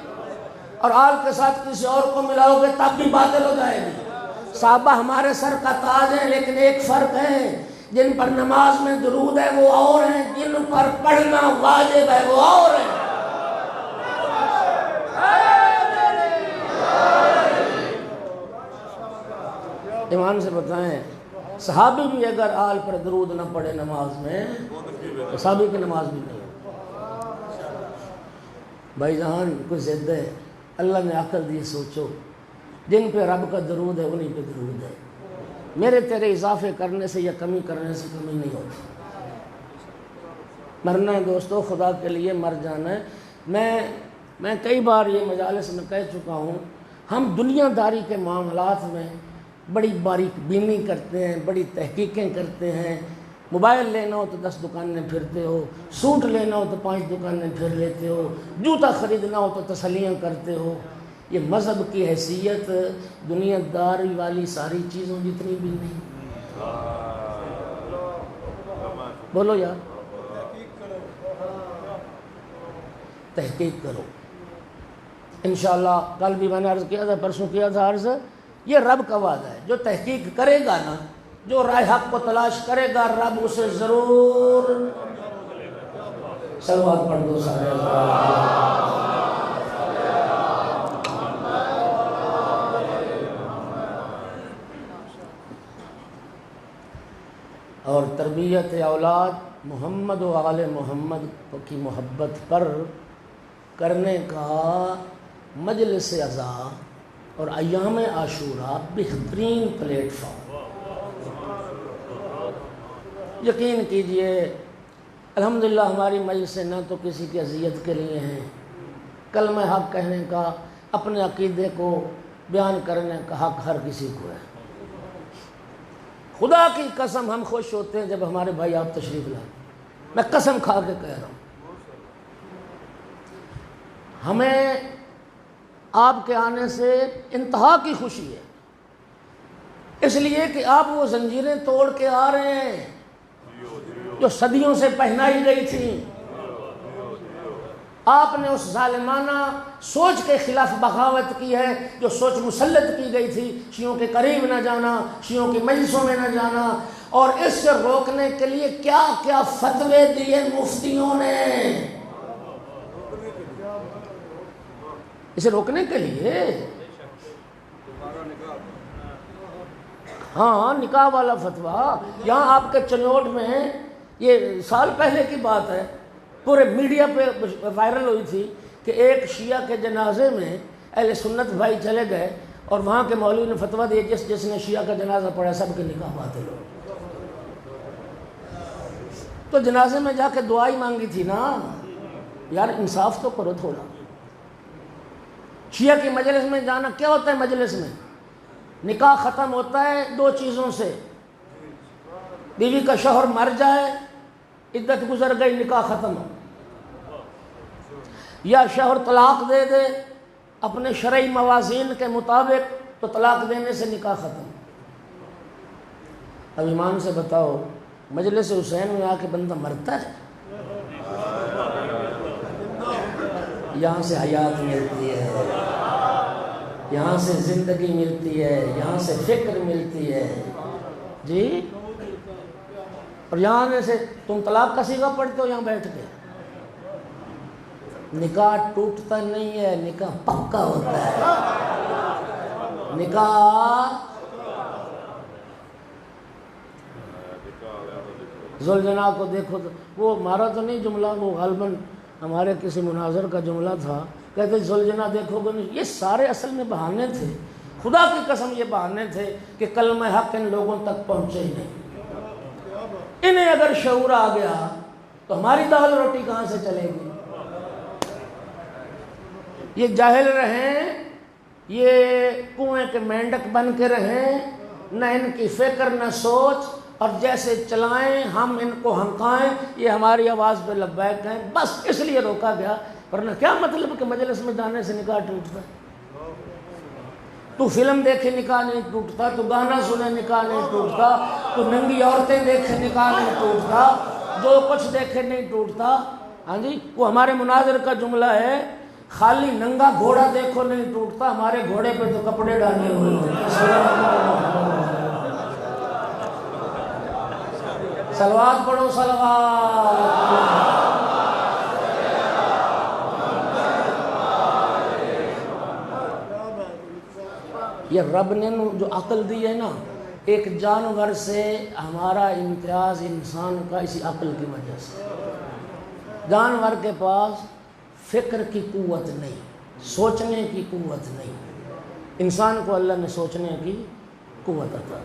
اور آل کے ساتھ کسی اور کو ملاؤ گے تب بھی باطل ہو جائے گی۔ صحابہ ہمارے سر کا تاج ہیں، لیکن ایک فرق ہے، جن پر نماز میں درود ہے وہ اور ہیں، جن پر پڑھنا واجب ہے وہ اور ہیں۔ ایمان سے بتائیں، صحابی بھی اگر آل پر درود نہ پڑھے نماز میں تو صحابی کی نماز بھی نہیں ہے۔ بھائی جان کوئی ضد ہے، اللہ نے عقل دی، سوچو، جن پہ رب کا درود ہے انہی پہ درود ہے، میرے تیرے اضافے کرنے سے یا کمی کرنے سے کمی نہیں ہوتی۔ مرنا ہے دوستو، خدا کے لیے مر جانا ہے۔ میں کئی بار یہ مجالس میں کہہ چکا ہوں، ہم دنیا داری کے معاملات میں بڑی باریک بینی کرتے ہیں، بڑی تحقیقیں کرتے ہیں۔ موبائل لینا ہو تو 10 دکانیں پھرتے ہو، سوٹ لینا ہو تو 5 دکانیں پھر لیتے ہو، جوتا خریدنا ہو تو تسلیاں کرتے ہو۔ یہ مذہب کی حیثیت دنیا داری والی ساری چیزوں جتنی بھی نہیں۔ بولو یار، تحقیق کرو۔ انشاءاللہ کل بھی میں نے عرض کیا تھا، پرسوں کیا تھا عرض، یہ رب کا وعدہ ہے، جو تحقیق کرے گا نا، جو رائے حق کو تلاش کرے گا، رب اسے ضرور۔ صلوات پڑھ دو سارے۔ اور تربیت اولاد محمد و آل محمد کی محبت پر کرنے کا مجلس عزا اور ایام عاشورہ بہترین پلیٹ فارم۔ یقین کیجئے الحمدللہ ہماری مجلسیں نہ تو کسی کی اذیت کے لیے ہیں، کلمہ حق کہنے کا، اپنے عقیدے کو بیان کرنے کا حق ہر کسی کو ہے۔ خدا کی قسم ہم خوش ہوتے ہیں جب ہمارے بھائی آپ تشریف لائیں، میں قسم کھا کے کہہ رہا ہوں، ہمیں آپ کے آنے سے انتہا کی خوشی ہے، اس لیے کہ آپ وہ زنجیریں توڑ کے آ رہے ہیں جو صدیوں سے پہنائی گئی تھی۔ آپ نے اس ظالمانہ سوچ کے خلاف بغاوت کی ہے جو سوچ مسلط کی گئی تھی، شیعوں کے قریب نہ جانا، شیعوں کی مجلسوں میں نہ جانا، اور اس سے روکنے کے لیے کیا کیا فتوے دیے مفتیوں نے۔ اسے روکنے کے لیے ہاں نکاح والا فتویٰ یہاں آپ کے چنوٹ میں، یہ سال پہلے کی بات ہے، پورے میڈیا پہ وائرل ہوئی تھی کہ ایک شیعہ کے جنازے میں اہل سنت بھائی چلے گئے اور وہاں کے مولوی نے فتویٰ دیا جس نے شیعہ کا جنازہ پڑھا سب کے نکاح باطل ہو۔ تو جنازے میں جا کے دعائی مانگی تھی نا، یار انصاف تو کرو تھوڑا۔ شیعہ کی مجلس میں جانا کیا ہوتا ہے؟ مجلس میں نکاح ختم ہوتا ہے 2 چیزوں سے، بیوی کا شوہر مر جائے، عدت گزر گئی، نکاح ختم ہو، یا شوہر طلاق دے دے اپنے شرعی موازین کے مطابق تو طلاق دینے سے نکاح ختم۔ اب ایمان سے بتاؤ، مجلس حسین میں آ کے بندہ مرتا ہے؟ یہاں سے حیات ملتی ہے، یہاں سے زندگی ملتی ہے، یہاں سے فکر ملتی ہے جی۔ اور یہاں سے تم طلاق کا صیغہ پڑھتے ہو یہاں بیٹھ کے، نکاح ٹوٹتا نہیں ہے، نکاح پکا ہوتا ہے۔ نکاح ذوالجناح کو دیکھو تو وہ ہمارا تو نہیں جملہ، وہ غالباً ہمارے کسی مناظر کا جملہ تھا، کہتے ذوالجناح دیکھو گے نہیں۔ یہ سارے اصل میں بہانے تھے، خدا کی قسم یہ بہانے تھے کہ کلمہ حق ان لوگوں تک پہنچے ہی نہیں۔ انہیں اگر شعور آ گیا تو ہماری دال روٹی کہاں سے چلے گی؟ یہ جاہل رہیں، یہ کنویں کے مینڈک بن کے رہیں، نہ ان کی فکر نہ سوچ، اور جیسے چلائیں ہم ان کو ہنکائیں، یہ ہماری آواز پہ لبیک ہیں، بس اس لیے روکا گیا۔ ورنہ کیا مطلب کہ مجلس میں جانے سے نکاح ٹوٹتا ہے؟ تو فلم دیکھے نکاح نہیں ٹوٹتا، تو گانا سنے نکاح نہیں ٹوٹتا، تو ننگی عورتیں دیکھے نکاح نہیں ٹوٹتا، جو کچھ دیکھے نہیں ٹوٹتا. ہاں جی، وہ ہمارے مناظر کا جملہ ہے، خالی ننگا گھوڑا دیکھو نہیں ٹوٹتا، ہمارے گھوڑے پہ تو کپڑے ڈالے ہوئے ہیں. صلوات پڑھو، صلوات. یہ رب نے جو عقل دی ہے نا، ایک جانور سے ہمارا امتیاز انسان کا اسی عقل کی وجہ سے. جانور کے پاس فکر کی قوت نہیں، سوچنے کی قوت نہیں. انسان کو اللہ نے سوچنے کی قوت عطا.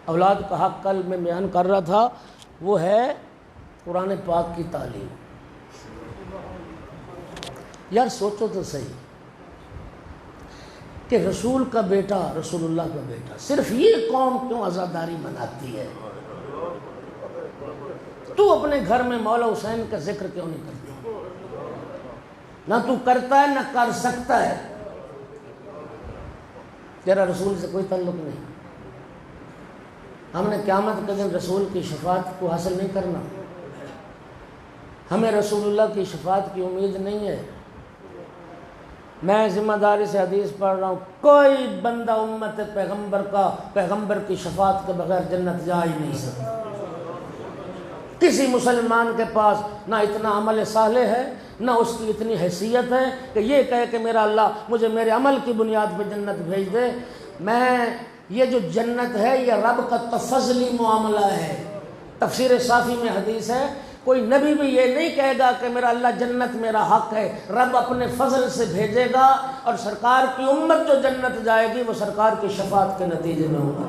اولاد کا حق کل میں بیان کر رہا تھا، وہ ہے قرآن پاک کی تعلیم. یار سوچو تو صحیح کہ رسول کا بیٹا، رسول اللہ کا بیٹا، صرف یہ قوم کیوں عزاداری مناتی ہے؟ تو اپنے گھر میں مولا حسین کا ذکر کیوں نہیں کرتا؟ نہ تو کرتا ہے نہ کر سکتا ہے. تیرا رسول سے کوئی تعلق نہیں. ہم نے قیامت کے دن رسول کی شفاعت کو حاصل نہیں کرنا. ہمیں رسول اللہ کی شفاعت کی امید نہیں ہے. میں ذمہ داری سے حدیث پڑھ رہا ہوں، کوئی بندہ امت پیغمبر کی شفاعت کے بغیر جنت جا ہی نہیں سکتا. کسی مسلمان کے پاس نہ اتنا عمل صالح ہے، نہ اس کی اتنی حیثیت ہے کہ یہ کہے کہ میرا اللہ مجھے میرے عمل کی بنیاد پہ جنت بھیج دے. یہ جو جنت ہے یہ رب کا تفضلی معاملہ ہے. تفسیر صافی میں حدیث ہے، کوئی نبی بھی یہ نہیں کہے گا کہ میرا اللہ جنت میرا حق ہے. رب اپنے فضل سے بھیجے گا، اور سرکار کی امت جو جنت جائے گی وہ سرکار کی شفاعت کے نتیجے میں ہوگا.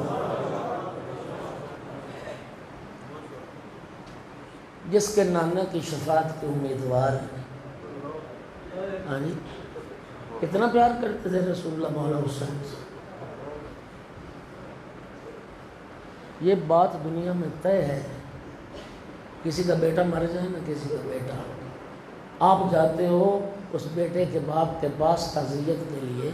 جس کے نانا کی شفاعت کے امیدوار ہیں. ہاں جی، کتنا پیار کرتے تھے رسول اللہ مولا حسین سے. یہ بات دنیا میں طے ہے، کسی کا بیٹا مر جائے نا، کسی کا بیٹا، آپ جاتے ہو اس بیٹے کے باپ کے پاس تعزیت کے لیے،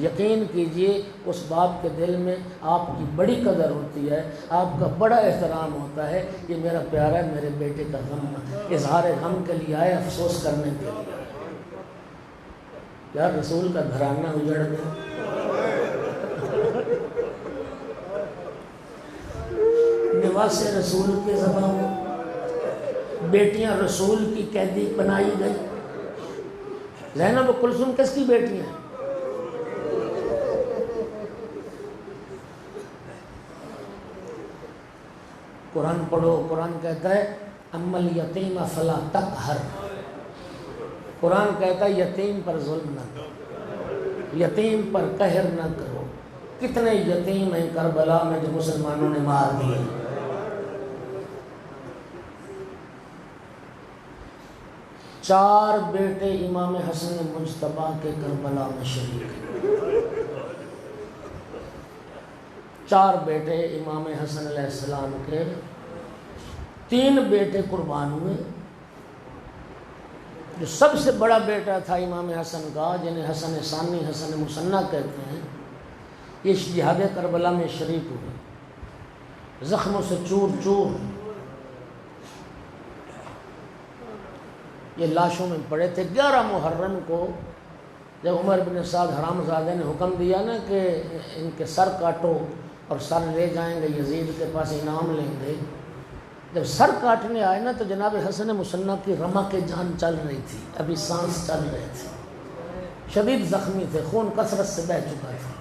یقین کیجئے اس باپ کے دل میں آپ کی بڑی قدر ہوتی ہے، آپ کا بڑا احترام ہوتا ہے. یہ میرا پیارا ہے، میرے بیٹے کا غم، اظہار غم کے لیے آئے، افسوس کرنے کے لیے. کیا رسول کا گھرانہ اجڑ گیا. نواز رسول کے زبان، بیٹیاں رسول کی قیدی بنائی گئی. زینب و کلثوم کس کی بیٹیاں ہیں؟ قرآن پڑھو. قرآن کہتا ہے اما الیتیم فلا تقہر. قرآن کہتا ہے یتیم پر ظلم نہ کرو، یتیم پر قہر نہ کرو. کتنے یتیم ہیں کربلا میں جو مسلمانوں نے مار دیے. چار بیٹے امام حسن مجتبیٰ کے کربلا میں شریک ہیں. چار بیٹے امام حسن علیہ السلام کے، 3 بیٹے قربان ہوئے. جو سب سے بڑا بیٹا تھا امام حسن کا، جنہیں حسن ثانی، حسن مثنیٰ کہتے ہیں، یہ جہاد کربلا میں شریک ہوئے، زخموں سے چور چور. یہ لاشوں میں پڑے تھے. 11 محرم کو جب عمر بن سعد حرامزادے نے حکم دیا نا کہ ان کے سر کاٹو اور سر لے جائیں گے یزید کے پاس انعام لیں گے، جب سر کاٹنے آئے نا تو جناب حسن مثنیٰ کی رمق جان چل رہی تھی، ابھی سانس چل رہے تھے، شدید زخمی تھے، خون کثرت سے بہہ چکا تھا.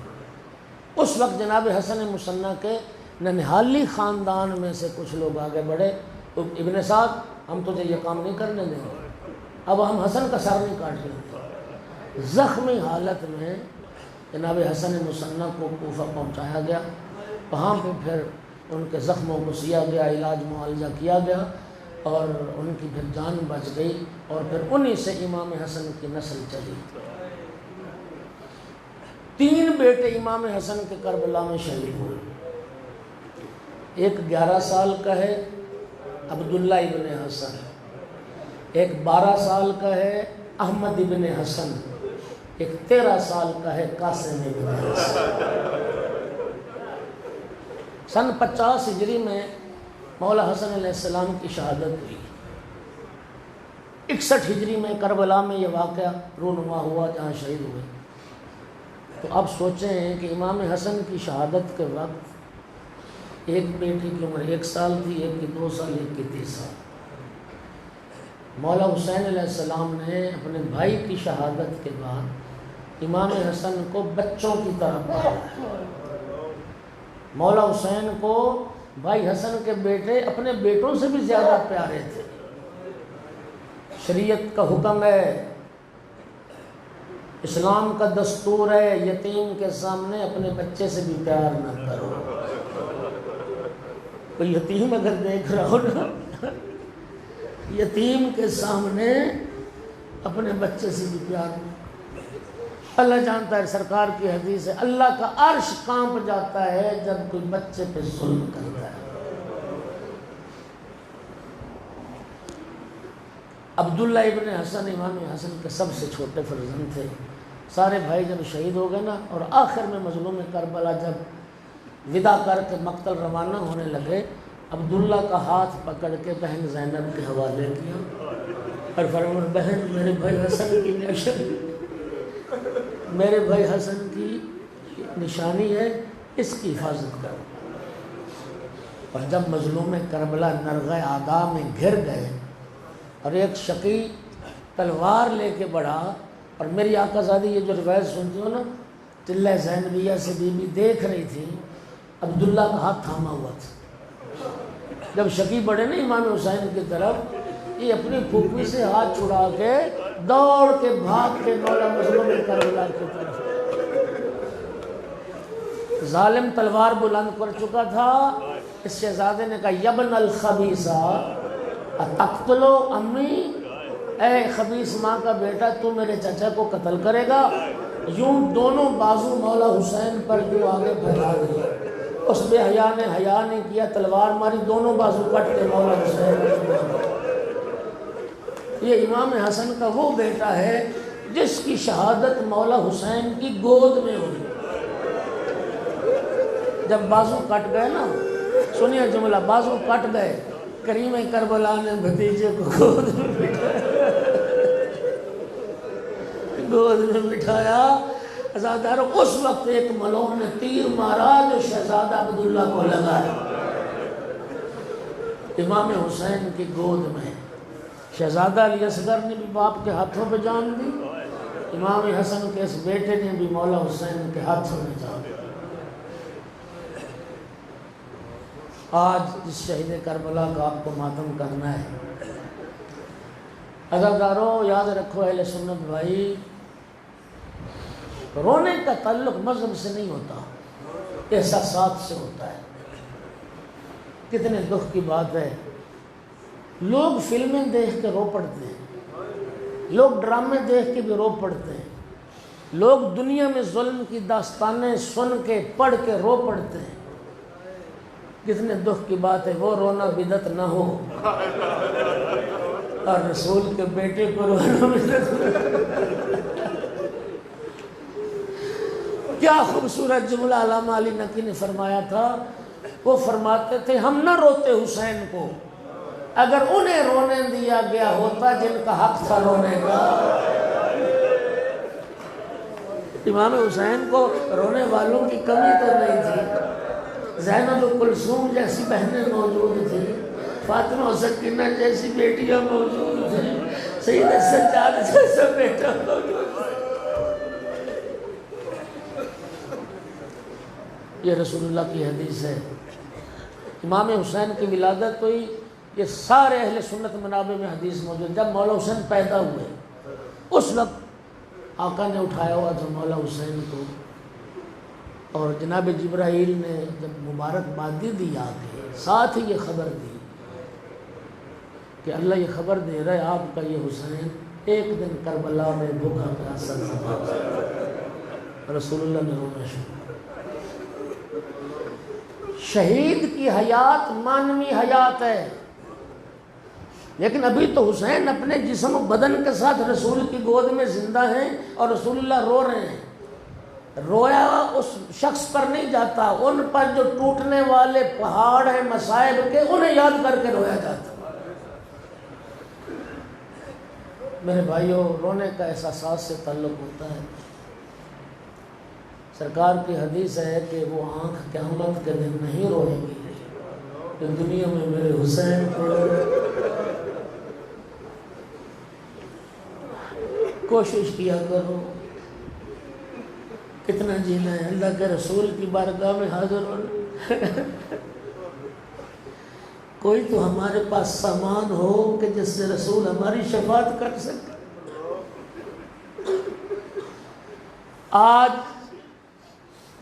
اس وقت جناب حسن مثنیٰ کے ننہالی خاندان میں سے کچھ لوگ آگے بڑھے. ابن سعد، ہم تجھے یہ کام نہیں کرنے دیں گے، اب ہم حسن کا سر نہیں کاٹ لیں. زخمی حالت میں جناب حسن مثنیٰ کو کوفہ پہنچایا گیا. وہاں پہ پھر ان کے زخموں کو سیا گیا، علاج معالجہ کیا گیا، اور ان کی پھر جان بچ گئی. اور پھر انہی سے امام حسن کی نسل چلی. 3 بیٹے امام حسن کے کربلا میں شہید ہوئے. ایک 11 سال کا ہے عبداللہ ابن حسن، ایک 12 سال کا ہے احمد ابن حسن، ایک 13 سال کا ہے قاسم ابن حسن. سن 50 ہجری میں مولا حسن علیہ السلام کی شہادت ہوئی. 61 ہجری میں کربلا میں یہ واقعہ رونما ہوا جہاں شہید ہوئے. تو اب سوچیں کہ امام حسن کی شہادت کے وقت ایک بیٹی کی عمر 1 سال تھی، ایک کی 2 سال، ایک کی 3 سال. مولا حسین علیہ السلام نے اپنے بھائی کی شہادت کے بعد امام حسن کو بچوں کی طرح پالا. مولا حسین کو بھائی حسن کے بیٹے اپنے بیٹوں سے بھی زیادہ پیارے تھے. شریعت کا حکم ہے، اسلام کا دستور ہے، یتیم کے سامنے اپنے بچے سے بھی پیار نہ کرو. کوئی یتیم اگر دیکھ رہا ہو نا، یتیم کے سامنے اپنے بچے سے بھی پیار نہ. اللہ جانتا ہے، سرکار کی حدیث ہے، اللہ کا عرش کانپ جاتا ہے جب کوئی بچے پہ ظلم کرتا ہے. عبداللہ ابن حسن امام حسن کے سب سے چھوٹے فرزند تھے. سارے بھائی جب شہید ہو گئے نا، اور آخر میں مظلوم کربلا جب ودا کر کے مقتل روانہ ہونے لگے، عبداللہ کا ہاتھ پکڑ کے بہن زینب کے حوالے کیا اور فرمایا، بہن میرے بھائی حسن کی نشانی، میرے بھائی حسن کی نشانی ہے، اس کی حفاظت کرو. اور جب مظلوم کربلا نرغہ اعداء میں گھر گئے اور ایک شقی تلوار لے کے بڑھا، اور میری آقا زادی یہ جو روایت سنتی ہو نا، تلہ زینبیہ سے بی بی دیکھ رہی تھی عبداللہ کا ہاتھ تھاما ہوا تھا. جب شقی بڑھے نا امام حسین کی طرف، یہ اپنی پھوپھی سے ہاتھ چھڑا کے دوڑ کے بھاگ کے مولا مظلوم کربلا کی طرف. ظالم تلوار بلند کر چکا تھا. اس شہزادے نے کہا، یبن الخبیثہ اتقتلو امی، اے خبیث ماں کا بیٹا، تو میرے چچا کو قتل کرے گا؟ یوں دونوں بازو مولا حسین پر جو آگے پھیلا دیا. اس بے حیا نے حیا نہیں کیا، تلوار ماری، دونوں بازو کٹ کے مولا حسین. یہ امام حسن کا وہ بیٹا ہے جس کی شہادت مولا حسین کی گود میں ہوئی. جب بازو کٹ گئے نا، سنیے جملہ، بازو کٹ گئے، کریم کربلا نے بھتیجے کو گود میں بٹھایا، گود میں بٹھایا. عزادارو، اس وقت ایک ملعون نے تیر مارا جو شہزادہ عبداللہ کو لگا ہے. امام حسین کی گود میں شہزادہ علی اصغر نے بھی باپ کے ہاتھوں پہ جان دی، امام حسن کے اس بیٹے نے بھی مولا حسین کے ہاتھوں میں جان دی. آج جس شہید کربلا کا آپ کو ماتم کرنا ہے، عزادارو یاد رکھو اہل سنت بھائی، رونے کا تعلق مذہب سے نہیں ہوتا، احساسات سے ہوتا ہے. کتنے دکھ کی بات ہے، لوگ فلمیں دیکھ کے رو پڑتے ہیں، لوگ ڈرامے دیکھ کے بھی رو پڑتے ہیں، لوگ دنیا میں ظلم کی داستانیں سن کے پڑھ کے رو پڑتے ہیں. کتنے دکھ کی بات ہے، وہ رونا بدعت نہ ہو اور رسول کے بیٹے کو رونا بدعت نہ. کیا خوبصورت جملہ علامہ علی نقی نے فرمایا تھا. وہ فرماتے تھے، ہم نہ روتے حسین کو اگر انہیں رونے دیا گیا ہوتا جن کا حق تھا رونے کا. امام حسین کو رونے والوں کی کمی تو نہیں تھی. زینب و کلثوم جیسی بہنیں موجود تھیں، فاطمہ و سکینہ جیسی بیٹیاں موجود تھیں، سید سجاد جیسا بیٹا موجود تھا. یہ رسول اللہ کی حدیث ہے. امام حسین کی ولادت ہوئی، یہ سارے اہل سنت منابع میں حدیث موجود. جب مولا حسین پیدا ہوئے اس وقت آقا نے اٹھایا ہوا تھا مولا حسین کو، اور جناب جبرائیل نے جب مبارکبادی دی آگے، ساتھ ہی یہ خبر دی کہ اللہ یہ خبر دے رہا ہے آپ کا یہ حسین ایک دن کربلا میں بھوکا پیاسا تھا. رسول اللہ نے رونا شروع. شہید کی حیات مانوی حیات ہے، لیکن ابھی تو حسین اپنے جسم و بدن کے ساتھ رسول کی گود میں زندہ ہیں اور رسول اللہ رو رہے ہیں. رویا اس شخص پر نہیں جاتا، ان پر جو ٹوٹنے والے پہاڑ ہیں مصائب کے، انہیں یاد کر کے رویا جاتا۔ میرے بھائیوں، رونے کا احساسات سے تعلق ہوتا ہے۔ سرکار کی حدیث ہے کہ وہ آنکھ قیامت کے دن نہیں روئے گی کہ دنیا میں میرے حسین کو۔ کوشش کیا کرو، کتنا جینا ہے، اللہ کے رسول کی بارگاہ میں حاضر ہونا۔ کوئی تو ہمارے پاس سامان ہو کہ جس سے رسول ہماری شفاعت کر سکے۔ آج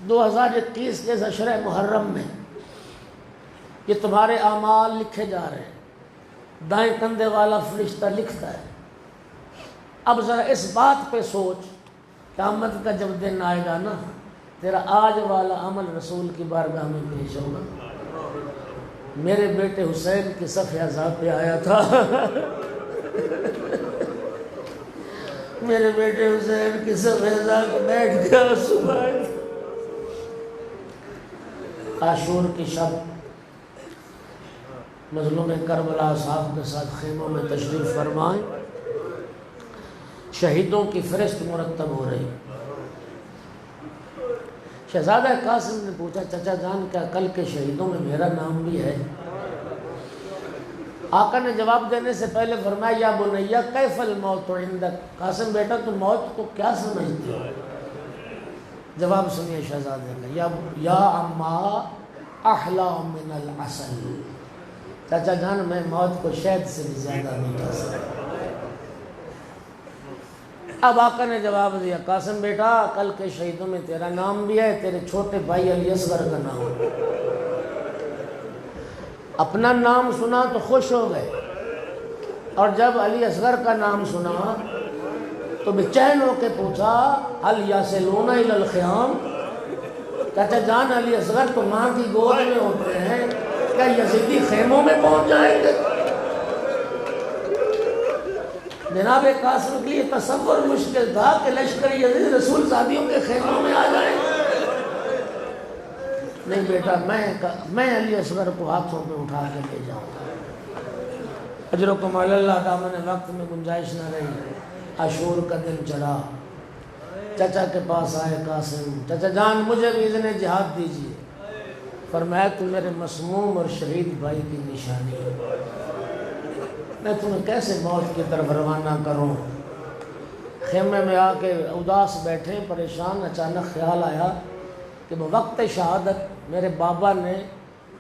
2021 کے عشرہ محرم میں یہ تمہارے اعمال لکھے جا رہے ہیں، دائیں کندھے والا فرشتہ لکھتا ہے۔ اب ذرا اس بات پہ سوچ، قیامت کا جب دن آئے گا نا، تیرا آج والا عمل رسول کی بارگاہ میں پیش ہوگا۔ میرے بیٹے حسین کی صف عذاب پہ آیا تھا، میرے بیٹے حسین کی صف عذاب پہ بیٹھ گیا صبح۔ عاشور کی شب مظلوم کربلا اصحاب کے ساتھ خیموں میں تشریف فرمائیں، شہیدوں کی فہرست مرتب ہو رہی۔ شہزادہ قاسم نے پوچھا، چچا جان کیا کل کے شہیدوں میں میرا نام بھی ہے؟ آقا نے جواب دینے سے پہلے فرمایا، یا بنیا کیف الموت عندک، قاسم بیٹا تو موت کو کیا سمجھتی ہو؟ جواب سنیے شہزادے کا، یا اما احلا من العسل، چچا جان میں موت کو شہد سے بھی زیادہ میٹھا سمجھتا۔ اب آقا نے جواب دیا، قاسم بیٹا کل کے شہیدوں میں تیرا نام بھی ہے، تیرے چھوٹے بھائی علی اصغر کا نام۔ اپنا نام سنا تو خوش ہو گئے، اور جب علی اصغر کا نام سنا تو بے چین ہو کے پوچھا، هل یصلون الی الخیام، چچا جان علی اصغر تو ماں کی گود میں ہوتے ہیں، کیا یزیدی خیموں میں پہنچ جائیں گے؟ جناب قاسم کے لیے تصور مشکل تھا کہ لشکر یزید رسول صحابیوں کے خیموں میں آ جائیں۔ نہیں بیٹا، میں علی اصغر کو ہاتھوں پہ اٹھا کے لے جاؤں گا۔ اجرکم علی اللہ، دامن وقت میں گنجائش نہ رہی۔ عاشور کا دن چڑھا، چچا کے پاس آئے قاسم، چچا جان مجھے بھی اذن جہاد دیجیے۔ فرمایا تو میرے مسموم اور شہید بھائی کی نشانی ہے، میں تمہیں کیسے موت کی طرف روانہ کروں؟ خیمے میں آ کے اداس بیٹھے پریشان، اچانک خیال آیا کہ وقت شہادت میرے بابا نے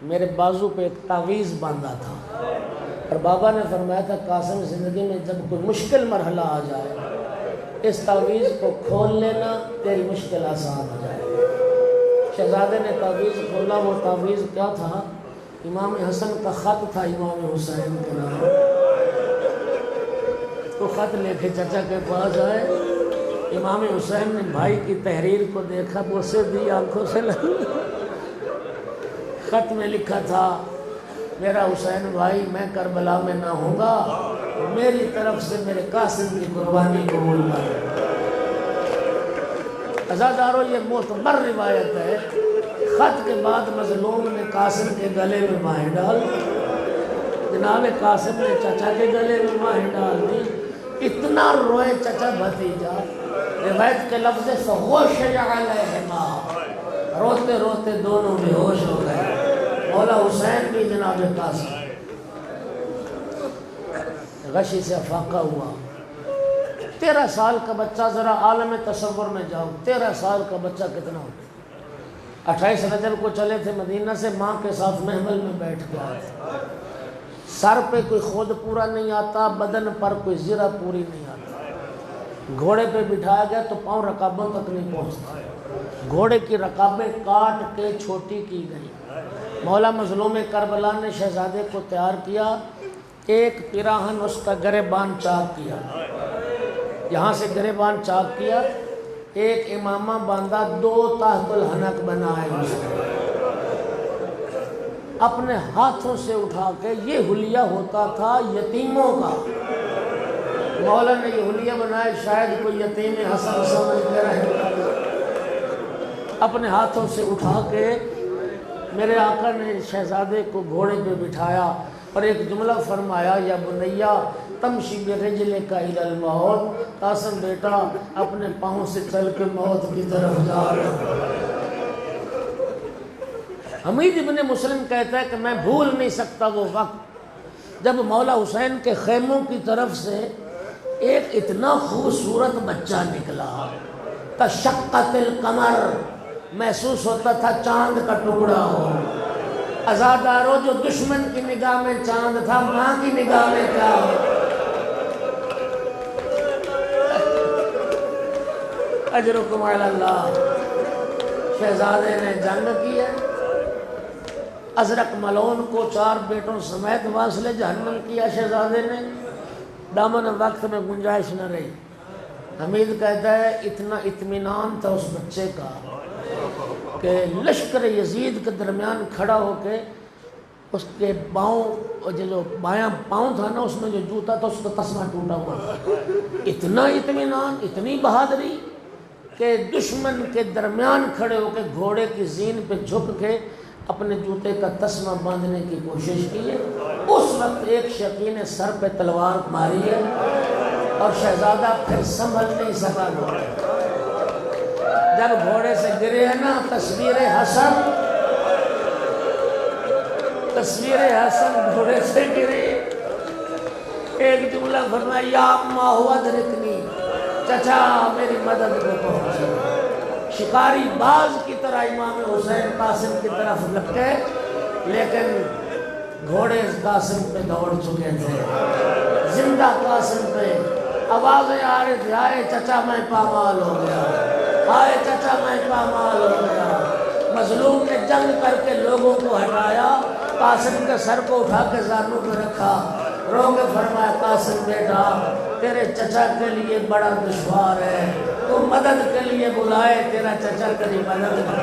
میرے بازو پہ ایک تعویذ باندھا تھا، اور بابا نے فرمایا تھا قاسم زندگی میں جب کوئی مشکل مرحلہ آ جائے اس تعویذ کو کھول لینا، تیری مشکل آسان ہو جائے۔ شہزادے نے تعویذ کھولا، وہ تعویذ کیا تھا؟ امام حسن کا خط تھا امام حسین کے نام۔ تو خط لے کے چچا کے پاس آئے، امام حسین نے بھائی کی تحریر کو دیکھا، بوسے دی آنکھوں سے لگی۔ خط میں لکھا تھا، میرا حسین بھائی میں کربلا میں نہ ہوں گا، میری طرف سے میرے قاسم کی قربانی قبول کر۔ عزادارو یہ معتبر روایت ہے۔ خط کے بعد مظلوم نے قاسم کے گلے میں ماہیں ڈال، جناب قاسم نے چچا کے گلے میں ماہیں ڈال دی۔ اتنا روئے چچا بھتیجا، روایت کے لفظ فغشی علیہما، روتے روتے دونوں بے ہوش ہو گئے۔ مولا حسین بھی جناب قاسم غشی سے افاقہ ہوا۔ 13 سال کا بچہ، ذرا عالم تصور میں جاؤ، 13 سال کا بچہ کتنا ہوتا؟ 28 رجب کو چلے تھے مدینہ سے، ماں کے ساتھ محمل میں بیٹھ کے آئے تھے۔ سر پہ کوئی خود پورا نہیں آتا، بدن پر کوئی زرہ پوری نہیں آتا۔ گھوڑے پہ بٹھایا گیا تو پاؤں رکابوں تک نہیں پہنچتا، گھوڑے کی رکابیں کاٹ کے چھوٹی کی گئی۔ مولا مظلوم کربلا نے شہزادے کو تیار کیا، ایک پیراہن اس کا گریبان چاک کیا، یہاں سے گریبان چاک کیا، ایک امامہ باندھا، 2 تحت الحنک بنائے اس نے، اپنے ہاتھوں سے اٹھا کے، یہ حلیہ ہوتا تھا یتیموں کا، مولا نے یہ حلیہ بنائے، شاید کوئی یتیم حسن سمجھ کے رہے۔ اپنے ہاتھوں سے اٹھا کے میرے آقا نے شہزادے کو گھوڑے پہ بٹھایا اور ایک جملہ فرمایا، یا بنیا تمشی برجلک الی الموت، قاسم بیٹا اپنے پاؤں سے چل کے موت کی طرف جا رہا۔ حمید ابن مسلم کہتا ہے کہ میں بھول نہیں سکتا وہ وقت جب مولا حسین کے خیموں کی طرف سے ایک اتنا خوبصورت بچہ نکلا، تشقت القمر، محسوس ہوتا تھا چاند کا ٹکڑا ہو۔ عزادارو، جو دشمن کی نگاہ میں چاند تھا، ماں کی نگاہ میں کیا ہو؟ اجرکم علی اللہ۔ شہزادے نے جنگ کی ہے، ازرق ملعون کو 4 بیٹوں سمیت واصل جہنم کیا شہزادے نے، دامن وقت میں گنجائش نہ رہی۔ حمید کہتا ہے اتنا اطمینان تھا اس بچے کا کہ لشکر یزید کے درمیان کھڑا ہو کے اس کے پاؤں، جو بایاں پاؤں تھا نا، اس میں جو جوتا تھا اس کا تسمہ ٹوٹا ہوا تھا۔ اتنا اطمینان، اتنی بہادری کہ دشمن کے درمیان کھڑے ہو کے گھوڑے کی زین پہ جھک کے اپنے جوتے کا تسمہ باندھنے کی کوشش کی ہے۔ اس وقت ایک شقی نے سر پہ تلوار ماری ہے اور شہزادہ پھر سنبھل نہیں سکا۔ جب گھوڑے سے گرے ہیں نا، تصویر حسن گھوڑے سے گرے، ایک جملہ فرمایا، یا اما ہوا درکنی، چچا میری مدد کو پہنچے۔ شکاری باز کی طرح امام حسین قاسم کی طرف لپکے، لیکن گھوڑے قاسم پہ دوڑ چکے تھے، زندہ قاسم پہ۔ آوازیں آ رہی تھی، آئے چچا میں پامال ہو گیا، آئے چچا میں پامال ہو گیا۔ مظلوم نے جنگ کر کے لوگوں کو ہٹایا، قاسم کے سر کو اٹھا کے زانوں پہ رکھا، رو کے فرمایا، قاسم بیٹا تیرے چچا کے لیے بڑا دشوار ہے، تو مدد کے لیے بلائے، تیرا چچا تیری مدد کر۔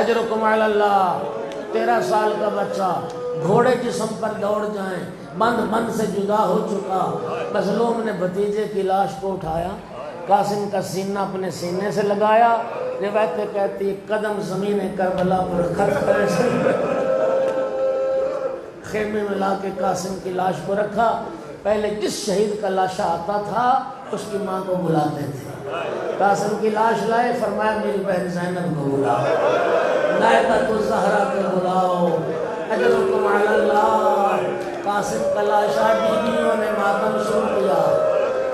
اجرکم علی اللہ۔ 13 سال کا بچہ، گھوڑے جسم پر دوڑ جائیں، بند سے جدا ہو چکا۔ مظلوم نے بھتیجے کی لاش کو اٹھایا، قاسم کا سینہ اپنے سینے سے لگایا، روایتیں کہتی قدم زمین کربلا پر خط کرے سے خیمے میں لا کے قاسم کی لاش کو رکھا۔ پہلے جس شہید کا لاشا آتا تھا اس کی ماں کو بلاتے تھے، قاسم کی لاش لائے، فرمایا میری بہن زینب کو بلاؤ، نائبۃ الزہرا کو بلاؤ۔ اجرکم علی اللہ۔ قاسم کا لاشا بیویوں نے ماتم شروع کیا۔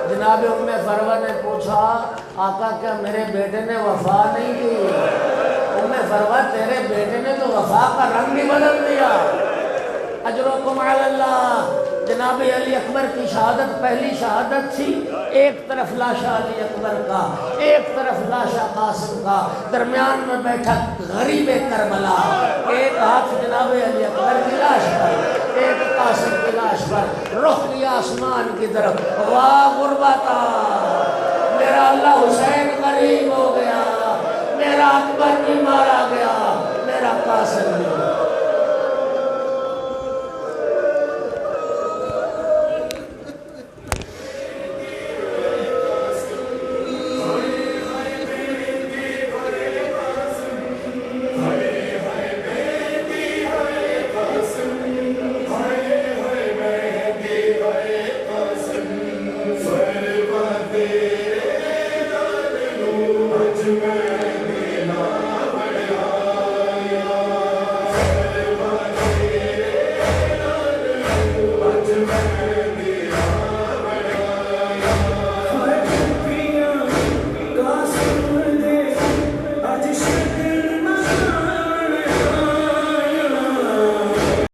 جناب ام فروہ نے پوچھا، آقا کیا میرے بیٹے نے وفا نہیں کی؟ ام فروہ تیرے بیٹے نے تو وفا کا رنگ بھی بدل دیا۔ اجرکم علی اللہ۔ جناب علی اکبر کی شہادت پہلی شہادت تھی، ایک طرف لاشا علی اکبر کا، ایک طرف لاشا قاسم کا، درمیان میں بیٹھا غریب کربلا، ایک ہاتھ جناب علی اکبر کی لاش پر، ایک قاسم کی لاش پر، رخ کیا آسمان کی طرف، واہ غربتا، میرا اللہ حسین غریب ہو گیا، میرا اکبر بھی مارا گیا، میرا قاسم بھی۔